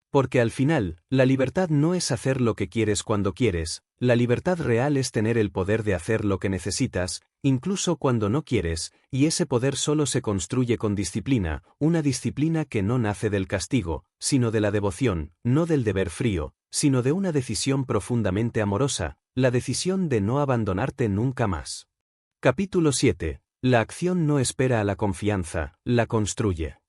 Porque al final, la libertad no es hacer lo que quieres cuando quieres, la libertad real es tener el poder de hacer lo que necesitas, incluso cuando no quieres, y ese poder solo se construye con disciplina, una disciplina que no nace del castigo, sino de la devoción, no del deber frío, sino de una decisión profundamente amorosa, la decisión de no abandonarte nunca más. Capítulo 7. La acción no espera a la confianza, la construye.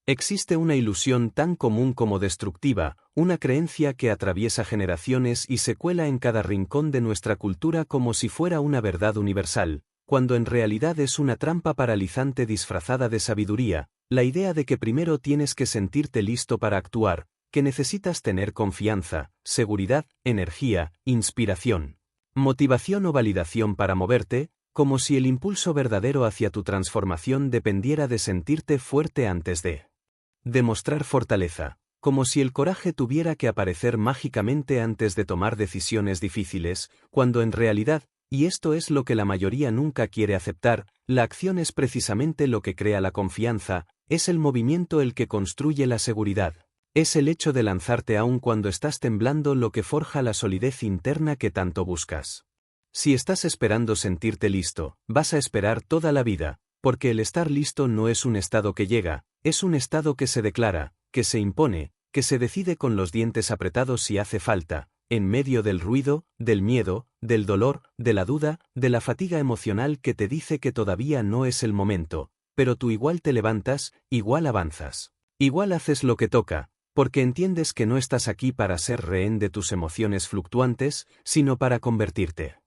Existe una ilusión tan común como destructiva, una creencia que atraviesa generaciones y se cuela en cada rincón de nuestra cultura como si fuera una verdad universal, cuando en realidad es una trampa paralizante disfrazada de sabiduría, la idea de que primero tienes que sentirte listo para actuar, que necesitas tener confianza, seguridad, energía, inspiración, motivación o validación para moverte, como si el impulso verdadero hacia tu transformación dependiera de sentirte fuerte antes de demostrar fortaleza, como si el coraje tuviera que aparecer mágicamente antes de tomar decisiones difíciles, cuando en realidad, y esto es lo que la mayoría nunca quiere aceptar, la acción es precisamente lo que crea la confianza, es el movimiento el que construye la seguridad. Es el hecho de lanzarte aún cuando estás temblando lo que forja la solidez interna que tanto buscas. Si estás esperando sentirte listo, vas a esperar toda la vida, porque el estar listo no es un estado que llega, es un estado que se declara, que se impone, que se decide con los dientes apretados si hace falta, en medio del ruido, del miedo, del dolor, de la duda, de la fatiga emocional que te dice que todavía no es el momento, pero tú igual te levantas, igual avanzas, igual haces lo que toca, porque entiendes que no estás aquí para ser rehén de tus emociones fluctuantes, sino para convertirte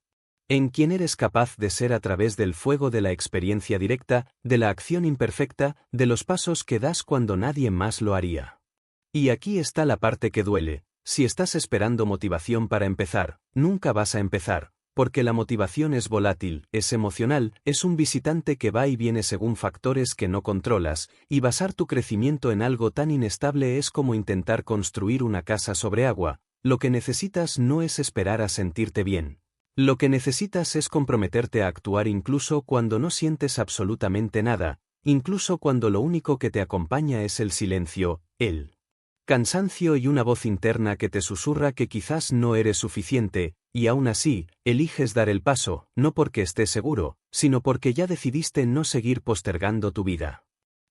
en quien eres capaz de ser a través del fuego de la experiencia directa, de la acción imperfecta, de los pasos que das cuando nadie más lo haría. Y aquí está la parte que duele, si estás esperando motivación para empezar, nunca vas a empezar, porque la motivación es volátil, es emocional, es un visitante que va y viene según factores que no controlas, y basar tu crecimiento en algo tan inestable es como intentar construir una casa sobre agua, lo que necesitas no es esperar a sentirte bien. Lo que necesitas es comprometerte a actuar incluso cuando no sientes absolutamente nada, incluso cuando lo único que te acompaña es el silencio, el cansancio y una voz interna que te susurra que quizás no eres suficiente, y aún así, eliges dar el paso, no porque estés seguro, sino porque ya decidiste no seguir postergando tu vida.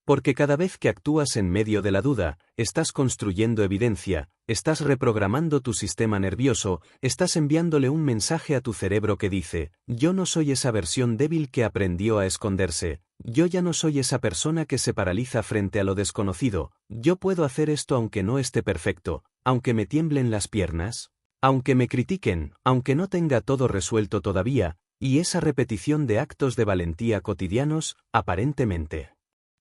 Porque cada vez que actúas en medio de la duda, estás construyendo evidencia, estás reprogramando tu sistema nervioso, estás enviándole un mensaje a tu cerebro que dice, yo no soy esa versión débil que aprendió a esconderse, yo ya no soy esa persona que se paraliza frente a lo desconocido, yo puedo hacer esto aunque no esté perfecto, aunque me tiemblen las piernas, aunque me critiquen, aunque no tenga todo resuelto todavía, y esa repetición de actos de valentía cotidianos, aparentemente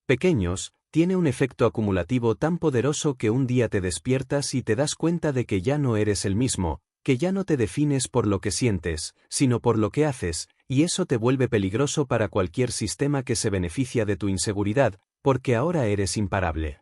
pequeños, tiene un efecto acumulativo tan poderoso que un día te despiertas y te das cuenta de que ya no eres el mismo, que ya no te defines por lo que sientes, sino por lo que haces, y eso te vuelve peligroso para cualquier sistema que se beneficia de tu inseguridad, porque ahora eres imparable.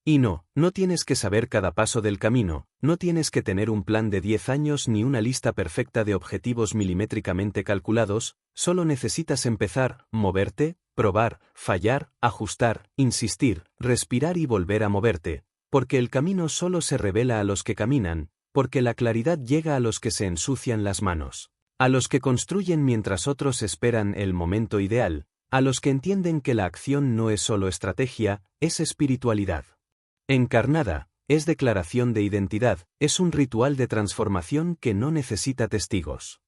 Y no tienes que saber cada paso del camino, no tienes que tener un plan de 10 años ni una lista perfecta de objetivos milimétricamente calculados, solo necesitas empezar, moverte, probar, fallar, ajustar, insistir, respirar y volver a moverte, porque el camino solo se revela a los que caminan, porque la claridad llega a los que se ensucian las manos, a los que construyen mientras otros esperan el momento ideal, a los que entienden que la acción no es solo estrategia, es espiritualidad encarnada, es declaración de identidad, es un ritual de transformación que no necesita testigos.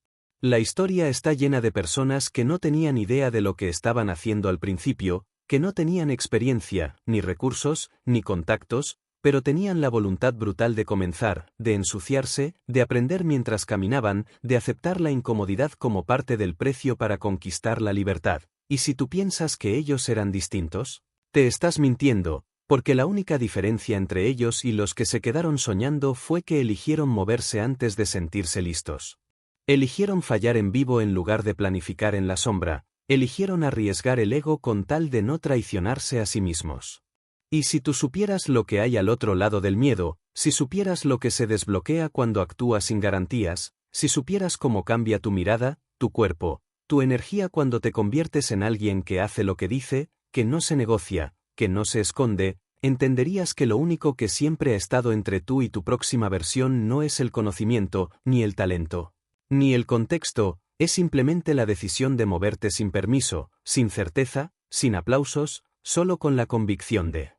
La historia está llena de personas que no tenían idea de lo que estaban haciendo al principio, que no tenían experiencia, ni recursos, ni contactos, pero tenían la voluntad brutal de comenzar, de ensuciarse, de aprender mientras caminaban, de aceptar la incomodidad como parte del precio para conquistar la libertad. ¿Y si tú piensas que ellos eran distintos? Te estás mintiendo, porque la única diferencia entre ellos y los que se quedaron soñando fue que eligieron moverse antes de sentirse listos. Eligieron fallar en vivo en lugar de planificar en la sombra, eligieron arriesgar el ego con tal de no traicionarse a sí mismos. Y si tú supieras lo que hay al otro lado del miedo, si supieras lo que se desbloquea cuando actúas sin garantías, si supieras cómo cambia tu mirada, tu cuerpo, tu energía cuando te conviertes en alguien que hace lo que dice, que no se negocia, que no se esconde, entenderías que lo único que siempre ha estado entre tú y tu próxima versión no es el conocimiento, ni el talento, ni el contexto, es simplemente la decisión de moverte sin permiso, sin certeza, sin aplausos, solo con la convicción de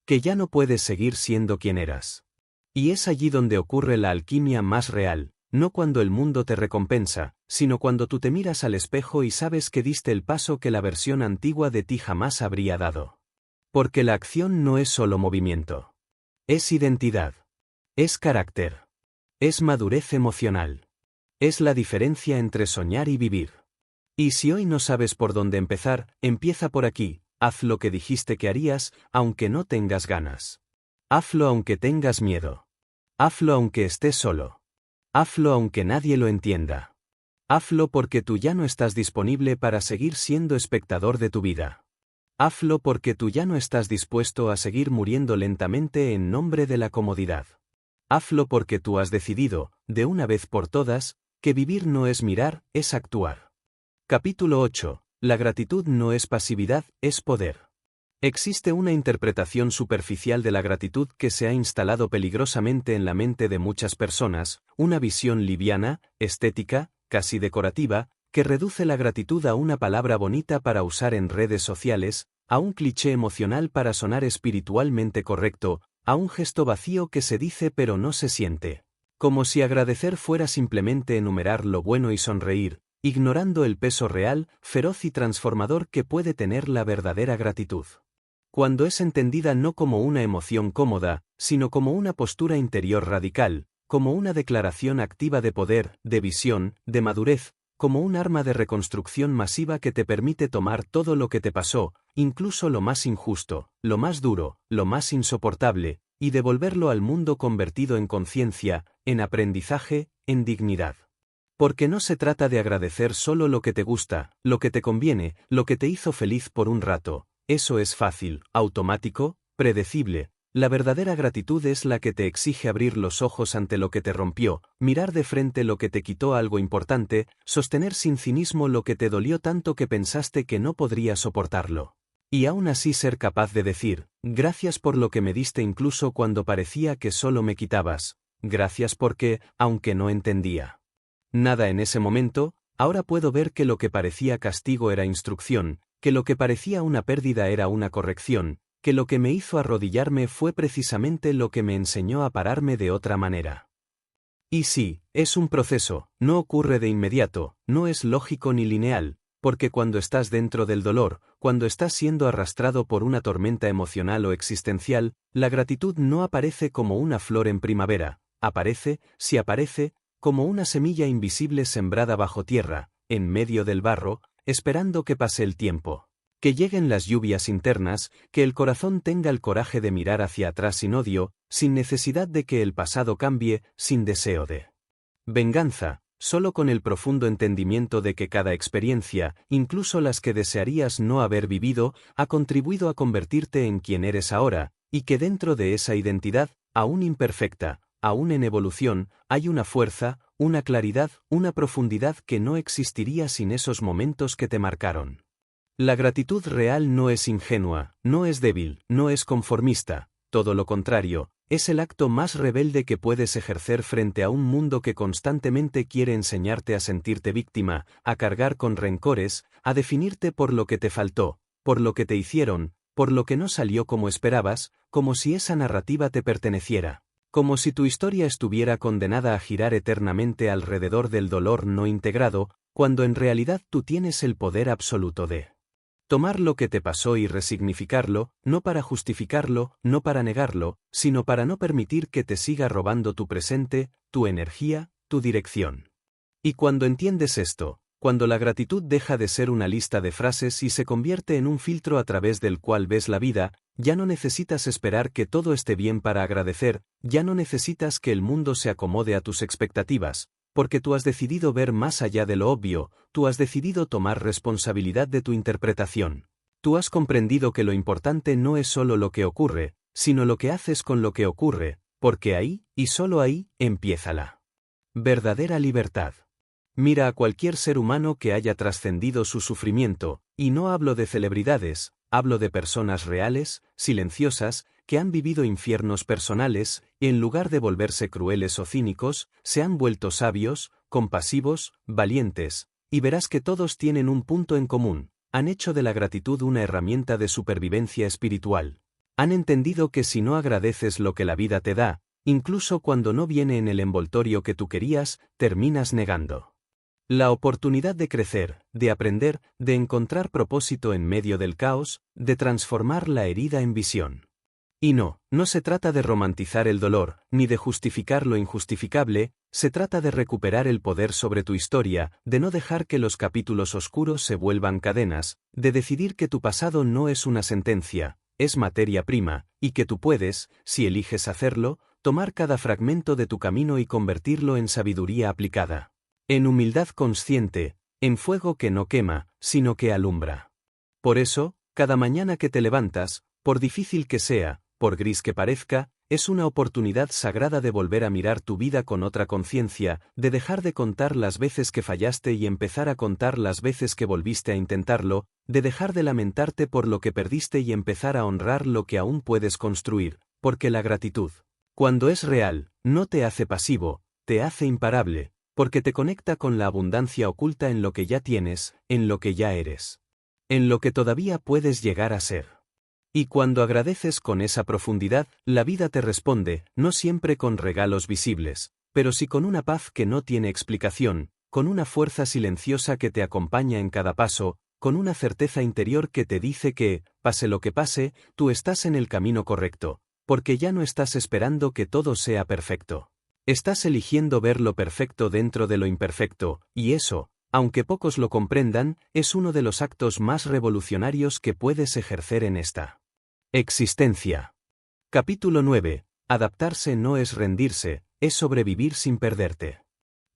que ya no puedes seguir siendo quien eras. Y es allí donde ocurre la alquimia más real, no cuando el mundo te recompensa, sino cuando tú te miras al espejo y sabes que diste el paso que la versión antigua de ti jamás habría dado. Porque la acción no es solo movimiento. Es identidad. Es carácter. Es madurez emocional. Es la diferencia entre soñar y vivir. Y si hoy no sabes por dónde empezar, empieza por aquí. Haz lo que dijiste que harías, aunque no tengas ganas. Hazlo aunque tengas miedo. Hazlo aunque estés solo. Hazlo aunque nadie lo entienda. Hazlo porque tú ya no estás disponible para seguir siendo espectador de tu vida. Hazlo porque tú ya no estás dispuesto a seguir muriendo lentamente en nombre de la comodidad. Hazlo porque tú has decidido, de una vez por todas, que vivir no es mirar, es actuar. Capítulo 8. La gratitud no es pasividad, es poder. Existe una interpretación superficial de la gratitud que se ha instalado peligrosamente en la mente de muchas personas, una visión liviana, estética, casi decorativa, que reduce la gratitud a una palabra bonita para usar en redes sociales, a un cliché emocional para sonar espiritualmente correcto, a un gesto vacío que se dice pero no se siente. Como si agradecer fuera simplemente enumerar lo bueno y sonreír, ignorando el peso real, feroz y transformador que puede tener la verdadera gratitud. Cuando es entendida no como una emoción cómoda, sino como una postura interior radical, como una declaración activa de poder, de visión, de madurez, como un arma de reconstrucción masiva que te permite tomar todo lo que te pasó, incluso lo más injusto, lo más duro, lo más insoportable, y devolverlo al mundo convertido en conciencia, en aprendizaje, en dignidad. Porque no se trata de agradecer solo lo que te gusta, lo que te conviene, lo que te hizo feliz por un rato. Eso es fácil, automático, predecible. La verdadera gratitud es la que te exige abrir los ojos ante lo que te rompió, mirar de frente lo que te quitó algo importante, sostener sin cinismo lo que te dolió tanto que pensaste que no podrías soportarlo. Y aún así ser capaz de decir, gracias por lo que me diste incluso cuando parecía que solo me quitabas. Gracias porque, aunque no entendía nada en ese momento, ahora puedo ver que lo que parecía castigo era instrucción, que lo que parecía una pérdida era una corrección, que lo que me hizo arrodillarme fue precisamente lo que me enseñó a pararme de otra manera. Y sí, es un proceso, no ocurre de inmediato, no es lógico ni lineal, porque cuando estás dentro del dolor, cuando estás siendo arrastrado por una tormenta emocional o existencial, la gratitud no aparece como una flor en primavera, aparece, si aparece, como una semilla invisible sembrada bajo tierra, en medio del barro, esperando que pase el tiempo, que lleguen las lluvias internas, que el corazón tenga el coraje de mirar hacia atrás sin odio, sin necesidad de que el pasado cambie, sin deseo de venganza, solo con el profundo entendimiento de que cada experiencia, incluso las que desearías no haber vivido, ha contribuido a convertirte en quien eres ahora, y que dentro de esa identidad, aún imperfecta, aún en evolución, hay una fuerza, una claridad, una profundidad que no existiría sin esos momentos que te marcaron. La gratitud real no es ingenua, no es débil, no es conformista, todo lo contrario, es el acto más rebelde que puedes ejercer frente a un mundo que constantemente quiere enseñarte a sentirte víctima, a cargar con rencores, a definirte por lo que te faltó, por lo que te hicieron, por lo que no salió como esperabas, como si esa narrativa te perteneciera. Como si tu historia estuviera condenada a girar eternamente alrededor del dolor no integrado, cuando en realidad tú tienes el poder absoluto de Tomar lo que te pasó y resignificarlo, no para justificarlo, no para negarlo, sino para no permitir que te siga robando tu presente, tu energía, tu dirección. Y cuando entiendes esto, cuando la gratitud deja de ser una lista de frases y se convierte en un filtro a través del cual ves la vida, ya no necesitas esperar que todo esté bien para agradecer, ya no necesitas que el mundo se acomode a tus expectativas, porque tú has decidido ver más allá de lo obvio, tú has decidido tomar responsabilidad de tu interpretación. Tú has comprendido que lo importante no es solo lo que ocurre, sino lo que haces con lo que ocurre, porque ahí, y solo ahí, empieza la verdadera libertad. Mira a cualquier ser humano que haya trascendido su sufrimiento, y no hablo de celebridades, hablo de personas reales, silenciosas, que han vivido infiernos personales, y en lugar de volverse crueles o cínicos, se han vuelto sabios, compasivos, valientes, y verás que todos tienen un punto en común: han hecho de la gratitud una herramienta de supervivencia espiritual. Han entendido que si no agradeces lo que la vida te da, incluso cuando no viene en el envoltorio que tú querías, terminas negando la oportunidad de crecer, de aprender, de encontrar propósito en medio del caos, de transformar la herida en visión. Y no se trata de romantizar el dolor, ni de justificar lo injustificable, se trata de recuperar el poder sobre tu historia, de no dejar que los capítulos oscuros se vuelvan cadenas, de decidir que tu pasado no es una sentencia, es materia prima, y que tú puedes, si eliges hacerlo, tomar cada fragmento de tu camino y convertirlo en sabiduría aplicada. En humildad consciente, en fuego que no quema, sino que alumbra. Por eso, cada mañana que te levantas, por difícil que sea, por gris que parezca, es una oportunidad sagrada de volver a mirar tu vida con otra conciencia, de dejar de contar las veces que fallaste y empezar a contar las veces que volviste a intentarlo, de dejar de lamentarte por lo que perdiste y empezar a honrar lo que aún puedes construir, porque la gratitud, cuando es real, no te hace pasivo, te hace imparable, porque te conecta con la abundancia oculta en lo que ya tienes, en lo que ya eres, en lo que todavía puedes llegar a ser. Y cuando agradeces con esa profundidad, la vida te responde, no siempre con regalos visibles, pero sí con una paz que no tiene explicación, con una fuerza silenciosa que te acompaña en cada paso, con una certeza interior que te dice que, pase lo que pase, tú estás en el camino correcto, porque ya no estás esperando que todo sea perfecto. Estás eligiendo ver lo perfecto dentro de lo imperfecto, y eso, aunque pocos lo comprendan, es uno de los actos más revolucionarios que puedes ejercer en esta existencia. Capítulo 9. Adaptarse no es rendirse, es sobrevivir sin perderte.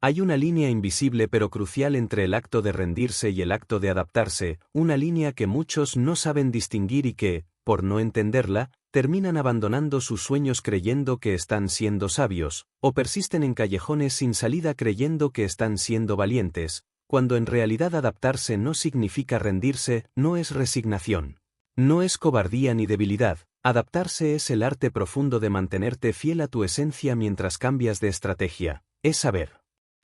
Hay una línea invisible pero crucial entre el acto de rendirse y el acto de adaptarse, una línea que muchos no saben distinguir y que, por no entenderla, terminan abandonando sus sueños creyendo que están siendo sabios, o persisten en callejones sin salida creyendo que están siendo valientes, cuando en realidad adaptarse no significa rendirse, no es resignación. No es cobardía ni debilidad, adaptarse es el arte profundo de mantenerte fiel a tu esencia mientras cambias de estrategia, es saber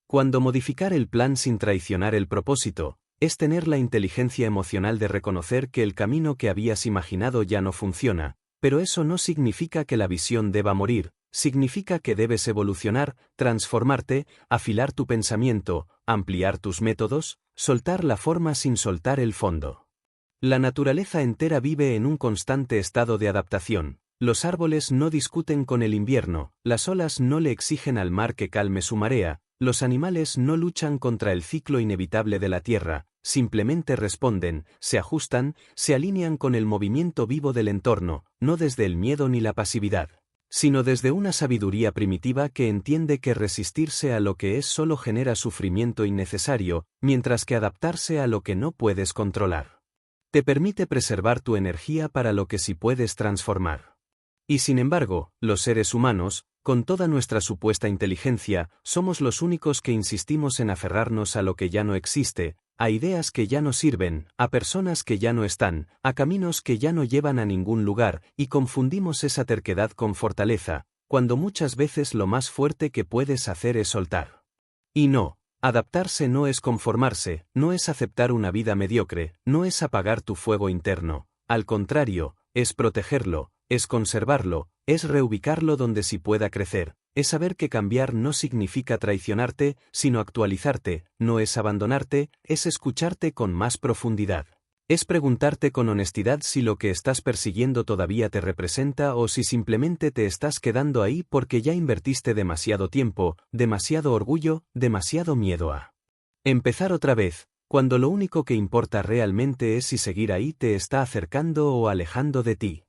cuando modificar el plan sin traicionar el propósito, es tener la inteligencia emocional de reconocer que el camino que habías imaginado ya no funciona, pero eso no significa que la visión deba morir, significa que debes evolucionar, transformarte, afilar tu pensamiento, ampliar tus métodos, soltar la forma sin soltar el fondo. La naturaleza entera vive en un constante estado de adaptación. Los árboles no discuten con el invierno, las olas no le exigen al mar que calme su marea, los animales no luchan contra el ciclo inevitable de la Tierra, simplemente responden, se ajustan, se alinean con el movimiento vivo del entorno, no desde el miedo ni la pasividad, sino desde una sabiduría primitiva que entiende que resistirse a lo que es solo genera sufrimiento innecesario, mientras que adaptarse a lo que no puedes controlar te permite preservar tu energía para lo que sí puedes transformar. Y sin embargo, los seres humanos, con toda nuestra supuesta inteligencia, somos los únicos que insistimos en aferrarnos a lo que ya no existe, a ideas que ya no sirven, a personas que ya no están, a caminos que ya no llevan a ningún lugar, y confundimos esa terquedad con fortaleza, cuando muchas veces lo más fuerte que puedes hacer es soltar. Y no. Adaptarse no es conformarse, no es aceptar una vida mediocre, no es apagar tu fuego interno, al contrario, es protegerlo, es conservarlo, es reubicarlo donde sí pueda crecer, es saber que cambiar no significa traicionarte, sino actualizarte, no es abandonarte, es escucharte con más profundidad. Es preguntarte con honestidad si lo que estás persiguiendo todavía te representa o si simplemente te estás quedando ahí porque ya invertiste demasiado tiempo, demasiado orgullo, demasiado miedo a empezar otra vez, cuando lo único que importa realmente es si seguir ahí te está acercando o alejando de ti.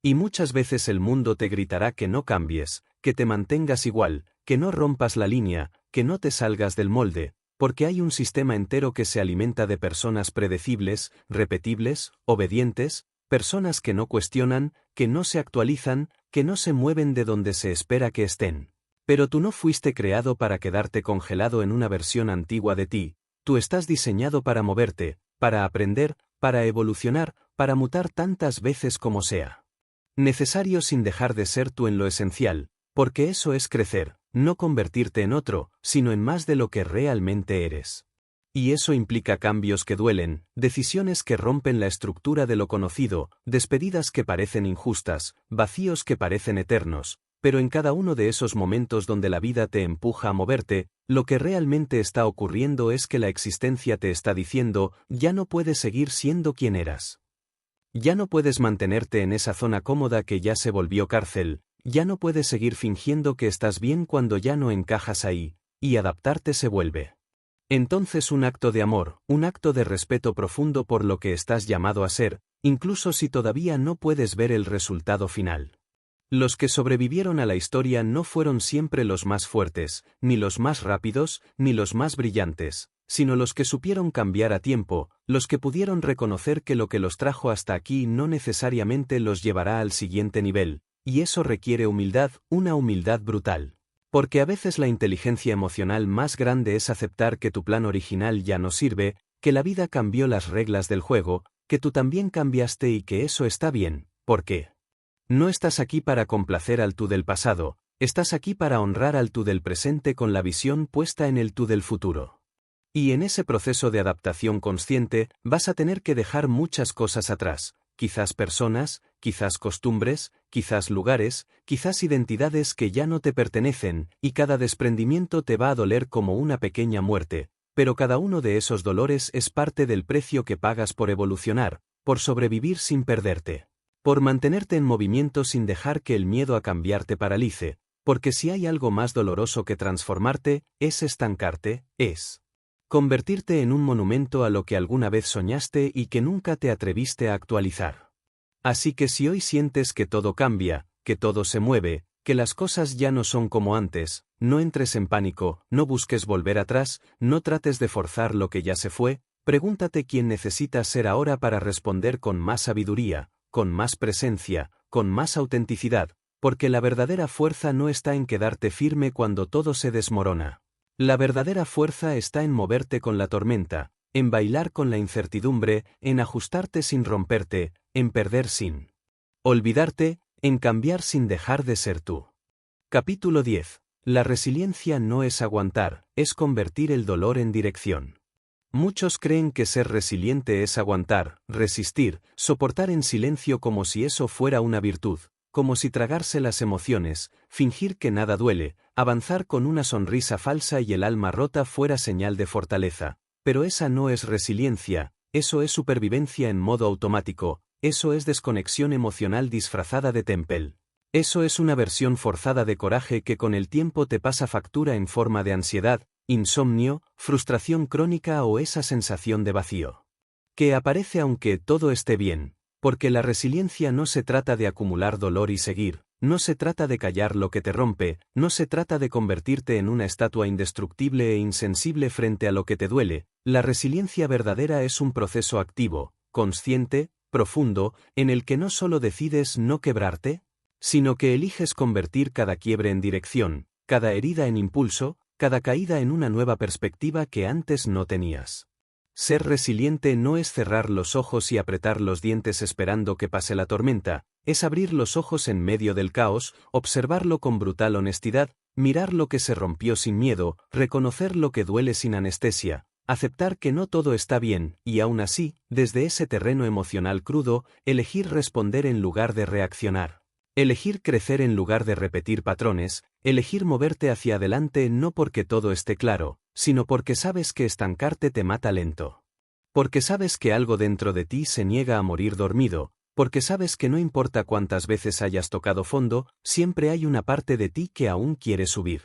Y muchas veces el mundo te gritará que no cambies, que te mantengas igual, que no rompas la línea, que no te salgas del molde, porque hay un sistema entero que se alimenta de personas predecibles, repetibles, obedientes, personas que no cuestionan, que no se actualizan, que no se mueven de donde se espera que estén. Pero tú no fuiste creado para quedarte congelado en una versión antigua de ti, tú estás diseñado para moverte, para aprender, para evolucionar, para mutar tantas veces como sea necesario sin dejar de ser tú en lo esencial, porque eso es crecer, no convertirte en otro, sino en más de lo que realmente eres. Y eso implica cambios que duelen, decisiones que rompen la estructura de lo conocido, despedidas que parecen injustas, vacíos que parecen eternos, pero en cada uno de esos momentos donde la vida te empuja a moverte, lo que realmente está ocurriendo es que la existencia te está diciendo, ya no puedes seguir siendo quien eras. Ya no puedes mantenerte en esa zona cómoda que ya se volvió cárcel, ya no puedes seguir fingiendo que estás bien cuando ya no encajas ahí, y adaptarte se vuelve. Entonces un acto de amor, un acto de respeto profundo por lo que estás llamado a ser, incluso si todavía no puedes ver el resultado final. Los que sobrevivieron a la historia no fueron siempre los más fuertes, ni los más rápidos, ni los más brillantes, sino los que supieron cambiar a tiempo, los que pudieron reconocer que lo que los trajo hasta aquí no necesariamente los llevará al siguiente nivel, y eso requiere humildad, una humildad brutal. Porque a veces la inteligencia emocional más grande es aceptar que tu plan original ya no sirve, que la vida cambió las reglas del juego, que tú también cambiaste y que eso está bien, ¿por qué? No estás aquí para complacer al tú del pasado, estás aquí para honrar al tú del presente con la visión puesta en el tú del futuro. Y en ese proceso de adaptación consciente, vas a tener que dejar muchas cosas atrás, quizás personas, quizás costumbres, quizás lugares, quizás identidades que ya no te pertenecen, y cada desprendimiento te va a doler como una pequeña muerte, pero cada uno de esos dolores es parte del precio que pagas por evolucionar, por sobrevivir sin perderte, por mantenerte en movimiento sin dejar que el miedo a cambiar te paralice, porque si hay algo más doloroso que transformarte, es estancarte, es convertirte en un monumento a lo que alguna vez soñaste y que nunca te atreviste a actualizar. Así que si hoy sientes que todo cambia, que todo se mueve, que las cosas ya no son como antes, no entres en pánico, no busques volver atrás, no trates de forzar lo que ya se fue, pregúntate quién necesitas ser ahora para responder con más sabiduría, con más presencia, con más autenticidad, porque la verdadera fuerza no está en quedarte firme cuando todo se desmorona. La verdadera fuerza está en moverte con la tormenta, en bailar con la incertidumbre, en ajustarte sin romperte, en perder sin olvidarte, en cambiar sin dejar de ser tú. Capítulo 10. La resiliencia no es aguantar, es convertir el dolor en dirección. Muchos creen que ser resiliente es aguantar, resistir, soportar en silencio como si eso fuera una virtud, como si tragarse las emociones, fingir que nada duele, avanzar con una sonrisa falsa y el alma rota fuera señal de fortaleza. Pero esa no es resiliencia, eso es supervivencia en modo automático, eso es desconexión emocional disfrazada de temple. Eso es una versión forzada de coraje que con el tiempo te pasa factura en forma de ansiedad, insomnio, frustración crónica o esa sensación de vacío. Que aparece aunque todo esté bien. Porque la resiliencia no se trata de acumular dolor y seguir, no se trata de callar lo que te rompe, no se trata de convertirte en una estatua indestructible e insensible frente a lo que te duele. La resiliencia verdadera es un proceso activo, consciente, profundo, en el que no solo decides no quebrarte, sino que eliges convertir cada quiebre en dirección, cada herida en impulso, cada caída en una nueva perspectiva que antes no tenías. Ser resiliente no es cerrar los ojos y apretar los dientes esperando que pase la tormenta, es abrir los ojos en medio del caos, observarlo con brutal honestidad, mirar lo que se rompió sin miedo, reconocer lo que duele sin anestesia, aceptar que no todo está bien, y aún así, desde ese terreno emocional crudo, elegir responder en lugar de reaccionar. Elegir crecer en lugar de repetir patrones, elegir moverte hacia adelante no porque todo esté claro, sino porque sabes que estancarte te mata lento. Porque sabes que algo dentro de ti se niega a morir dormido, porque sabes que no importa cuántas veces hayas tocado fondo, siempre hay una parte de ti que aún quiere subir.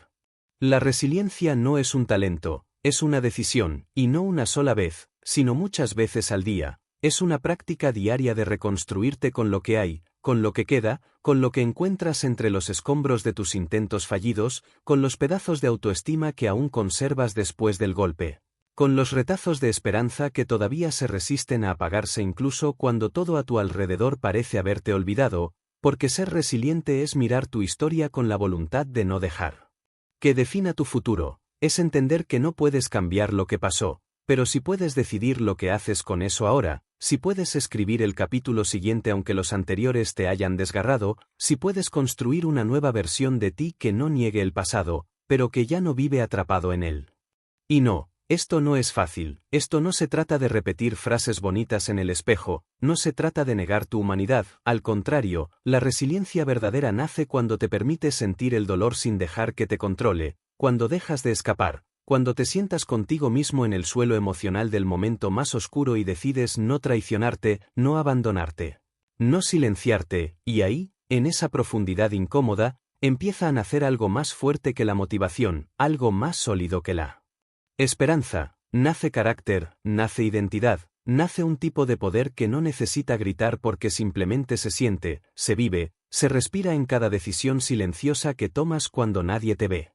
La resiliencia no es un talento, es una decisión, y no una sola vez, sino muchas veces al día. Es una práctica diaria de reconstruirte con lo que hay, con lo que queda, con lo que encuentras entre los escombros de tus intentos fallidos, con los pedazos de autoestima que aún conservas después del golpe. Con los retazos de esperanza que todavía se resisten a apagarse incluso cuando todo a tu alrededor parece haberte olvidado, porque ser resiliente es mirar tu historia con la voluntad de no dejar que defina tu futuro, es entender que no puedes cambiar lo que pasó, pero si puedes decidir lo que haces con eso ahora, si puedes escribir el capítulo siguiente aunque los anteriores te hayan desgarrado, si puedes construir una nueva versión de ti que no niegue el pasado, pero que ya no vive atrapado en él. Y no. Esto no es fácil, esto no se trata de repetir frases bonitas en el espejo, no se trata de negar tu humanidad, al contrario, la resiliencia verdadera nace cuando te permites sentir el dolor sin dejar que te controle, cuando dejas de escapar, cuando te sientas contigo mismo en el suelo emocional del momento más oscuro y decides no traicionarte, no abandonarte, no silenciarte, y ahí, en esa profundidad incómoda, empieza a nacer algo más fuerte que la motivación, algo más sólido que la esperanza. Nace carácter, nace identidad, nace un tipo de poder que no necesita gritar porque simplemente se siente, se vive, se respira en cada decisión silenciosa que tomas cuando nadie te ve.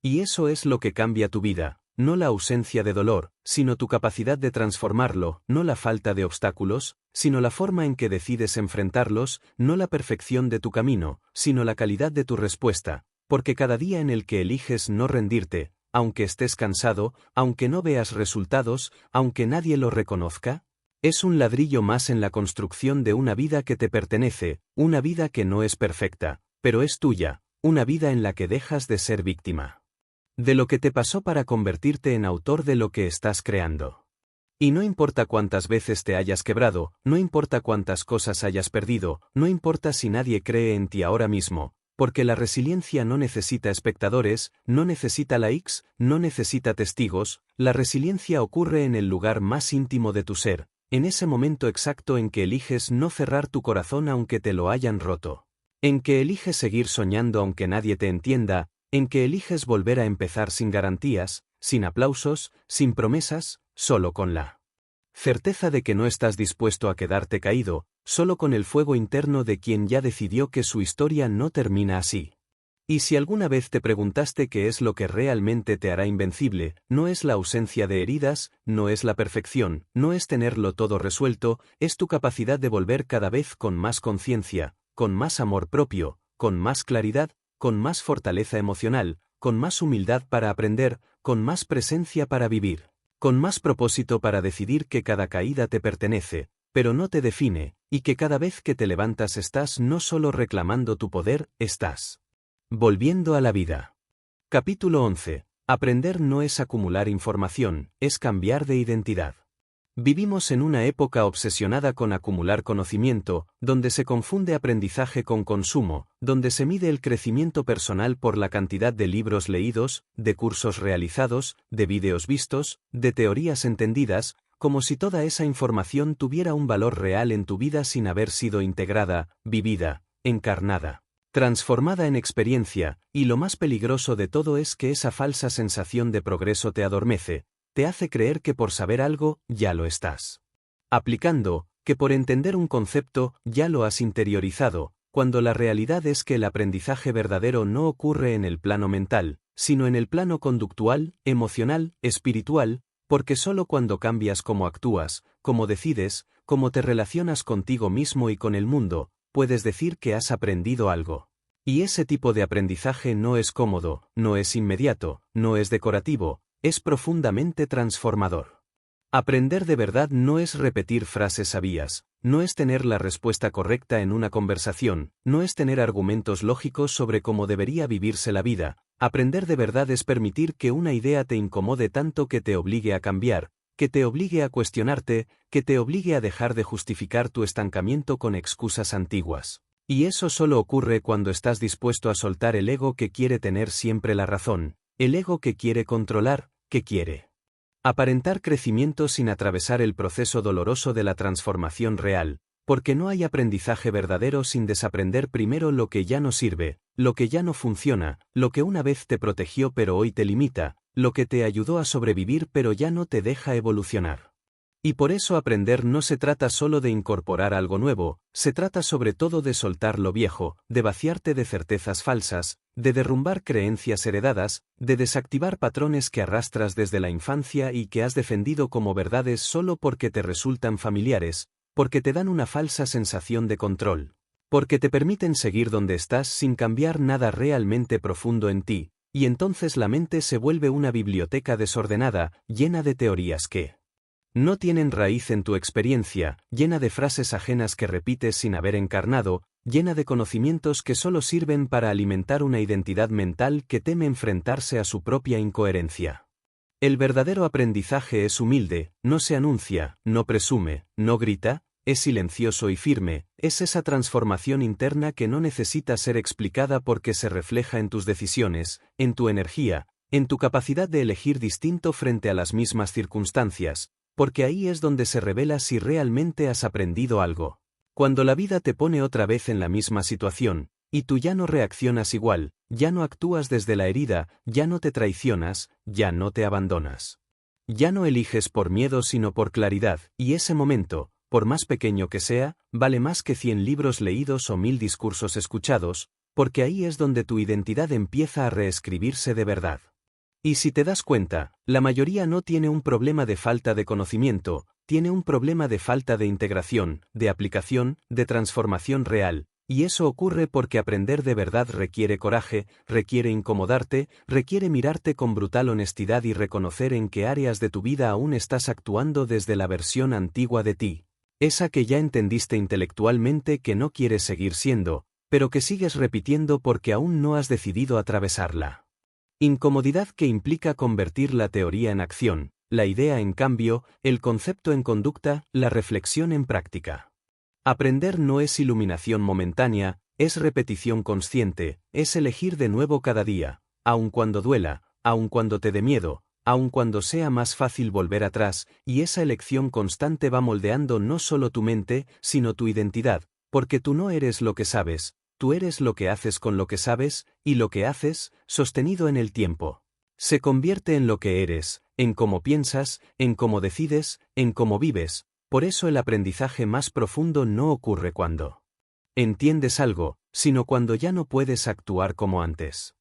Y eso es lo que cambia tu vida, no la ausencia de dolor, sino tu capacidad de transformarlo, no la falta de obstáculos, sino la forma en que decides enfrentarlos, no la perfección de tu camino, sino la calidad de tu respuesta, porque cada día en el que eliges no rendirte, aunque estés cansado, aunque no veas resultados, aunque nadie lo reconozca, es un ladrillo más en la construcción de una vida que te pertenece, una vida que no es perfecta, pero es tuya, una vida en la que dejas de ser víctima de lo que te pasó para convertirte en autor de lo que estás creando. Y no importa cuántas veces te hayas quebrado, no importa cuántas cosas hayas perdido, no importa si nadie cree en ti ahora mismo, porque la resiliencia no necesita espectadores, no necesita likes, no necesita testigos, la resiliencia ocurre en el lugar más íntimo de tu ser, en ese momento exacto en que eliges no cerrar tu corazón aunque te lo hayan roto, en que eliges seguir soñando aunque nadie te entienda, en que eliges volver a empezar sin garantías, sin aplausos, sin promesas, solo con la certeza de que no estás dispuesto a quedarte caído, solo con el fuego interno de quien ya decidió que su historia no termina así. Y si alguna vez te preguntaste qué es lo que realmente te hará invencible, no es la ausencia de heridas, no es la perfección, no es tenerlo todo resuelto, es tu capacidad de volver cada vez con más conciencia, con más amor propio, con más claridad, con más fortaleza emocional, con más humildad para aprender, con más presencia para vivir, con más propósito para decidir que cada caída te pertenece, pero no te define, y que cada vez que te levantas estás no solo reclamando tu poder, estás volviendo a la vida. Capítulo 11. Aprender no es acumular información, es cambiar de identidad. Vivimos en una época obsesionada con acumular conocimiento, donde se confunde aprendizaje con consumo, donde se mide el crecimiento personal por la cantidad de libros leídos, de cursos realizados, de vídeos vistos, de teorías entendidas, como si toda esa información tuviera un valor real en tu vida sin haber sido integrada, vivida, encarnada, transformada en experiencia, y lo más peligroso de todo es que esa falsa sensación de progreso te adormece, te hace creer que por saber algo, ya lo estás aplicando, que por entender un concepto, ya lo has interiorizado, cuando la realidad es que el aprendizaje verdadero no ocurre en el plano mental, sino en el plano conductual, emocional, espiritual, porque solo cuando cambias cómo actúas, cómo decides, cómo te relacionas contigo mismo y con el mundo, puedes decir que has aprendido algo. Y ese tipo de aprendizaje no es cómodo, no es inmediato, no es decorativo, es profundamente transformador. Aprender de verdad no es repetir frases sabias, no es tener la respuesta correcta en una conversación, no es tener argumentos lógicos sobre cómo debería vivirse la vida. Aprender de verdad es permitir que una idea te incomode tanto que te obligue a cambiar, que te obligue a cuestionarte, que te obligue a dejar de justificar tu estancamiento con excusas antiguas. Y eso solo ocurre cuando estás dispuesto a soltar el ego que quiere tener siempre la razón, el ego que quiere controlar, que quiere Aparentar crecimiento sin atravesar el proceso doloroso de la transformación real, porque no hay aprendizaje verdadero sin desaprender primero lo que ya no sirve, lo que ya no funciona, lo que una vez te protegió pero hoy te limita, lo que te ayudó a sobrevivir pero ya no te deja evolucionar. Y por eso aprender no se trata solo de incorporar algo nuevo, se trata sobre todo de soltar lo viejo, de vaciarte de certezas falsas, de derrumbar creencias heredadas, de desactivar patrones que arrastras desde la infancia y que has defendido como verdades solo porque te resultan familiares, porque te dan una falsa sensación de control, porque te permiten seguir donde estás sin cambiar nada realmente profundo en ti, y entonces la mente se vuelve una biblioteca desordenada, llena de teorías que no tienen raíz en tu experiencia, llena de frases ajenas que repites sin haber encarnado, llena de conocimientos que solo sirven para alimentar una identidad mental que teme enfrentarse a su propia incoherencia. El verdadero aprendizaje es humilde, no se anuncia, no presume, no grita, es silencioso y firme, es esa transformación interna que no necesita ser explicada porque se refleja en tus decisiones, en tu energía, en tu capacidad de elegir distinto frente a las mismas circunstancias, porque ahí es donde se revela si realmente has aprendido algo. Cuando la vida te pone otra vez en la misma situación, y tú ya no reaccionas igual, ya no actúas desde la herida, ya no te traicionas, ya no te abandonas. Ya no eliges por miedo sino por claridad, y ese momento, por más pequeño que sea, vale más que 100 libros leídos o 1000 discursos escuchados, porque ahí es donde tu identidad empieza a reescribirse de verdad. Y si te das cuenta, la mayoría no tiene un problema de falta de conocimiento, tiene un problema de falta de integración, de aplicación, de transformación real, y eso ocurre porque aprender de verdad requiere coraje, requiere incomodarte, requiere mirarte con brutal honestidad y reconocer en qué áreas de tu vida aún estás actuando desde la versión antigua de ti, esa que ya entendiste intelectualmente que no quieres seguir siendo, pero que sigues repitiendo porque aún no has decidido atravesarla. Incomodidad que implica convertir la teoría en acción, la idea en cambio, el concepto en conducta, la reflexión en práctica. Aprender no es iluminación momentánea, es repetición consciente, es elegir de nuevo cada día, aun cuando duela, aun cuando te dé miedo, aun cuando sea más fácil volver atrás, y esa elección constante va moldeando no solo tu mente, sino tu identidad, porque tú no eres lo que sabes, tú eres lo que haces con lo que sabes, y lo que haces, sostenido en el tiempo, se convierte en lo que eres, en cómo piensas, en cómo decides, en cómo vives. Por eso el aprendizaje más profundo no ocurre cuando entiendes algo, sino cuando ya no puedes actuar como antes.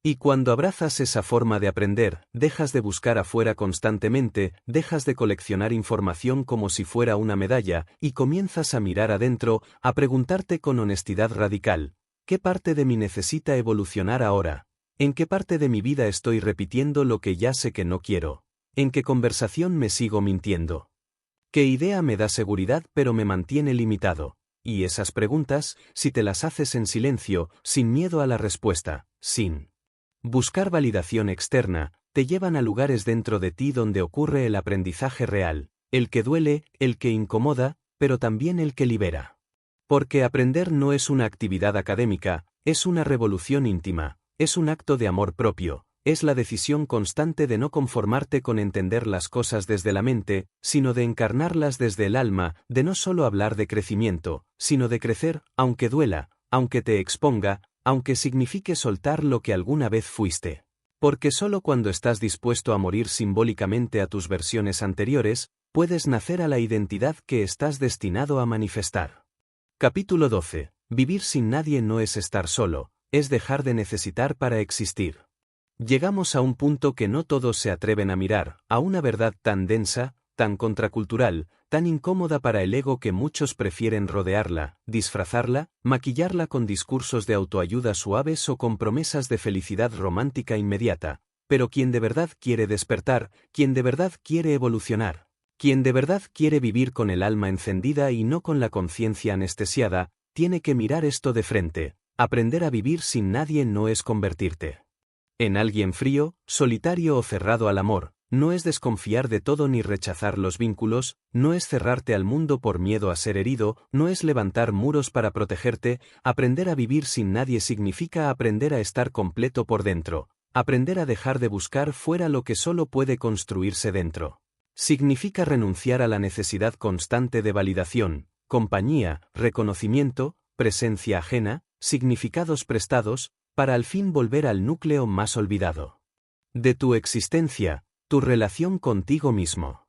Y cuando abrazas esa forma de aprender, dejas de buscar afuera constantemente, dejas de coleccionar información como si fuera una medalla, y comienzas a mirar adentro, a preguntarte con honestidad radical, ¿qué parte de mí necesita evolucionar ahora? ¿En qué parte de mi vida estoy repitiendo lo que ya sé que no quiero? ¿En qué conversación me sigo mintiendo? ¿Qué idea me da seguridad pero me mantiene limitado? Y esas preguntas, si te las haces en silencio, sin miedo a la respuesta, sin buscar validación externa, te llevan a lugares dentro de ti donde ocurre el aprendizaje real, el que duele, el que incomoda, pero también el que libera. Porque aprender no es una actividad académica, es una revolución íntima, es un acto de amor propio, es la decisión constante de no conformarte con entender las cosas desde la mente, sino de encarnarlas desde el alma, de no solo hablar de crecimiento, sino de crecer, aunque duela, aunque te exponga, aunque signifique soltar lo que alguna vez fuiste. Porque solo cuando estás dispuesto a morir simbólicamente a tus versiones anteriores, puedes nacer a la identidad que estás destinado a manifestar. Capítulo 12. Vivir sin nadie no es estar solo, es dejar de necesitar para existir. Llegamos a un punto que no todos se atreven a mirar, a una verdad tan densa, tan contracultural, tan incómoda para el ego que muchos prefieren rodearla, disfrazarla, maquillarla con discursos de autoayuda suaves o con promesas de felicidad romántica inmediata. Pero quien de verdad quiere despertar, quien de verdad quiere evolucionar, quien de verdad quiere vivir con el alma encendida y no con la conciencia anestesiada, tiene que mirar esto de frente. Aprender a vivir sin nadie no es convertirte en alguien frío, solitario o cerrado al amor, no es desconfiar de todo ni rechazar los vínculos, no es cerrarte al mundo por miedo a ser herido, no es levantar muros para protegerte. Aprender a vivir sin nadie significa aprender a estar completo por dentro, Aprender a dejar de buscar fuera lo que solo puede construirse dentro. Significa renunciar a la necesidad constante de validación, compañía, reconocimiento, presencia ajena, significados prestados, para al fin volver al núcleo más olvidado de tu existencia, tu relación contigo mismo.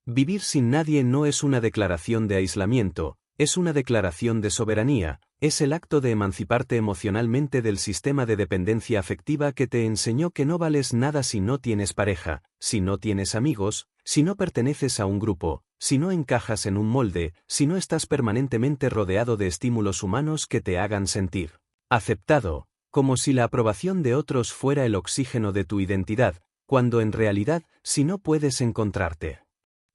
Vivir sin nadie no es una declaración de aislamiento, es una declaración de soberanía, es el acto de emanciparte emocionalmente del sistema de dependencia afectiva que te enseñó que no vales nada si no tienes pareja, si no tienes amigos, si no perteneces a un grupo, si no encajas en un molde, si no estás permanentemente rodeado de estímulos humanos que te hagan sentir aceptado, como si la aprobación de otros fuera el oxígeno de tu identidad, cuando en realidad, si no puedes encontrarte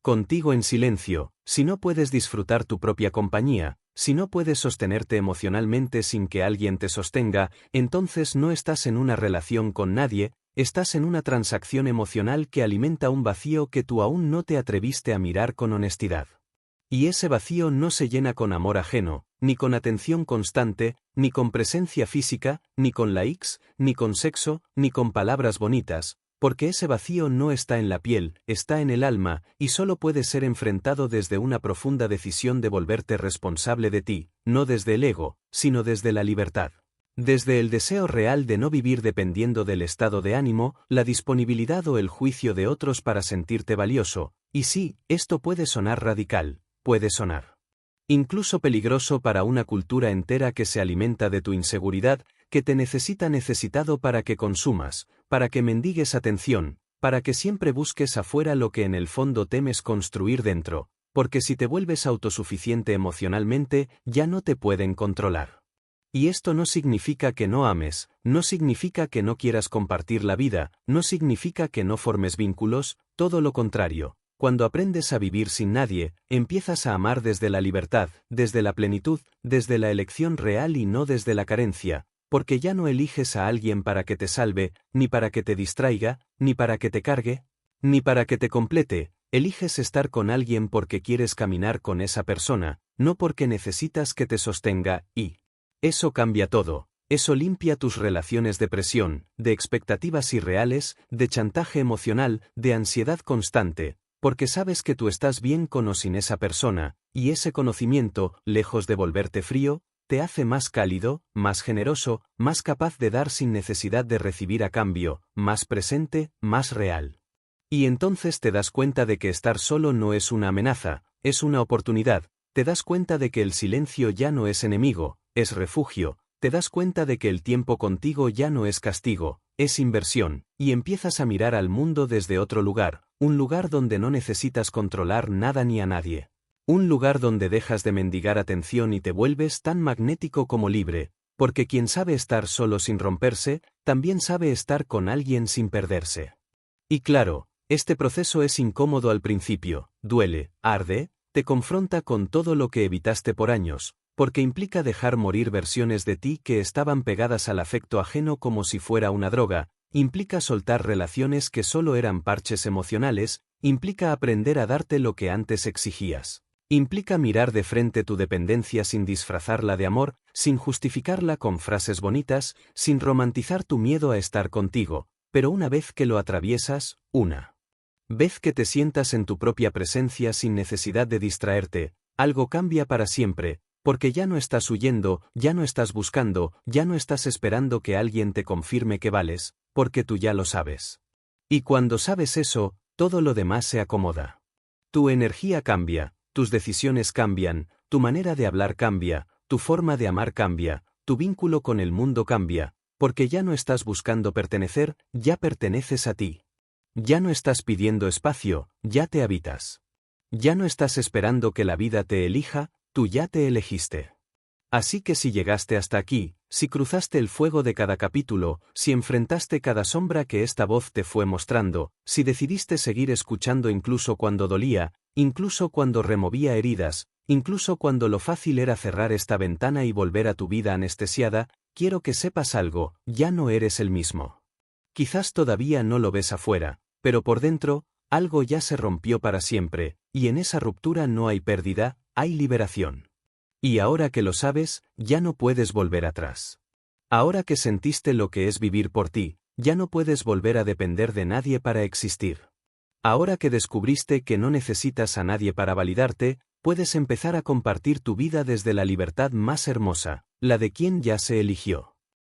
contigo en silencio, si no puedes disfrutar tu propia compañía, si no puedes sostenerte emocionalmente sin que alguien te sostenga, entonces no estás en una relación con nadie, estás en una transacción emocional que alimenta un vacío que tú aún no te atreviste a mirar con honestidad. Y ese vacío no se llena con amor ajeno, ni con atención constante, ni con presencia física, ni con likes, ni con sexo, ni con palabras bonitas, porque ese vacío no está en la piel, está en el alma, y solo puede ser enfrentado desde una profunda decisión de volverte responsable de ti, no desde el ego, sino desde la libertad. Desde el deseo real de no vivir dependiendo del estado de ánimo, la disponibilidad o el juicio de otros para sentirte valioso, y sí, esto puede sonar radical, puede sonar incluso peligroso para una cultura entera que se alimenta de tu inseguridad, que te necesita necesitado para que consumas, para que mendigues atención, para que siempre busques afuera lo que en el fondo temes construir dentro, porque si te vuelves autosuficiente emocionalmente, ya no te pueden controlar. Y esto no significa que no ames, no significa que no quieras compartir la vida, no significa que no formes vínculos, todo lo contrario. Cuando aprendes a vivir sin nadie, empiezas a amar desde la libertad, desde la plenitud, desde la elección real y no desde la carencia, porque ya no eliges a alguien para que te salve, ni para que te distraiga, ni para que te cargue, ni para que te complete, eliges estar con alguien porque quieres caminar con esa persona, no porque necesitas que te sostenga, y eso cambia todo. Eso limpia tus relaciones de presión, de expectativas irreales, de chantaje emocional, de ansiedad constante, porque sabes que tú estás bien con o sin esa persona, y ese conocimiento, lejos de volverte frío, te hace más cálido, más generoso, más capaz de dar sin necesidad de recibir a cambio, más presente, más real. Y entonces te das cuenta de que estar solo no es una amenaza, es una oportunidad, te das cuenta de que el silencio ya no es enemigo, es refugio, te das cuenta de que el tiempo contigo ya no es castigo, es inversión, y empiezas a mirar al mundo desde otro lugar, un lugar donde no necesitas controlar nada ni a nadie. Un lugar donde dejas de mendigar atención y te vuelves tan magnético como libre, porque quien sabe estar solo sin romperse, también sabe estar con alguien sin perderse. Y claro, este proceso es incómodo al principio, duele, arde, te confronta con todo lo que evitaste por años, porque implica dejar morir versiones de ti que estaban pegadas al afecto ajeno como si fuera una droga, implica soltar relaciones que solo eran parches emocionales, implica aprender a darte lo que antes exigías. Implica mirar de frente tu dependencia sin disfrazarla de amor, sin justificarla con frases bonitas, sin romantizar tu miedo a estar contigo, pero una vez que lo atraviesas, una vez que te sientas en tu propia presencia sin necesidad de distraerte, algo cambia para siempre, porque ya no estás huyendo, ya no estás buscando, ya no estás esperando que alguien te confirme que vales, porque tú ya lo sabes. Y cuando sabes eso, todo lo demás se acomoda. Tu energía cambia, tus decisiones cambian, tu manera de hablar cambia, tu forma de amar cambia, tu vínculo con el mundo cambia, porque ya no estás buscando pertenecer, ya perteneces a ti. Ya no estás pidiendo espacio, ya te habitas. Ya no estás esperando que la vida te elija, tú ya te elegiste. Así que si llegaste hasta aquí, si cruzaste el fuego de cada capítulo, si enfrentaste cada sombra que esta voz te fue mostrando, si decidiste seguir escuchando incluso cuando dolía, incluso cuando removía heridas, incluso cuando lo fácil era cerrar esta ventana y volver a tu vida anestesiada, quiero que sepas algo, ya no eres el mismo. Quizás todavía no lo ves afuera, pero por dentro, algo ya se rompió para siempre, y en esa ruptura no hay pérdida, hay liberación. Y ahora que lo sabes, ya no puedes volver atrás. Ahora que sentiste lo que es vivir por ti, Ya no puedes volver a depender de nadie para existir. Ahora que descubriste que no necesitas a nadie para validarte, puedes empezar a compartir tu vida desde la libertad más hermosa, la de quien ya se eligió.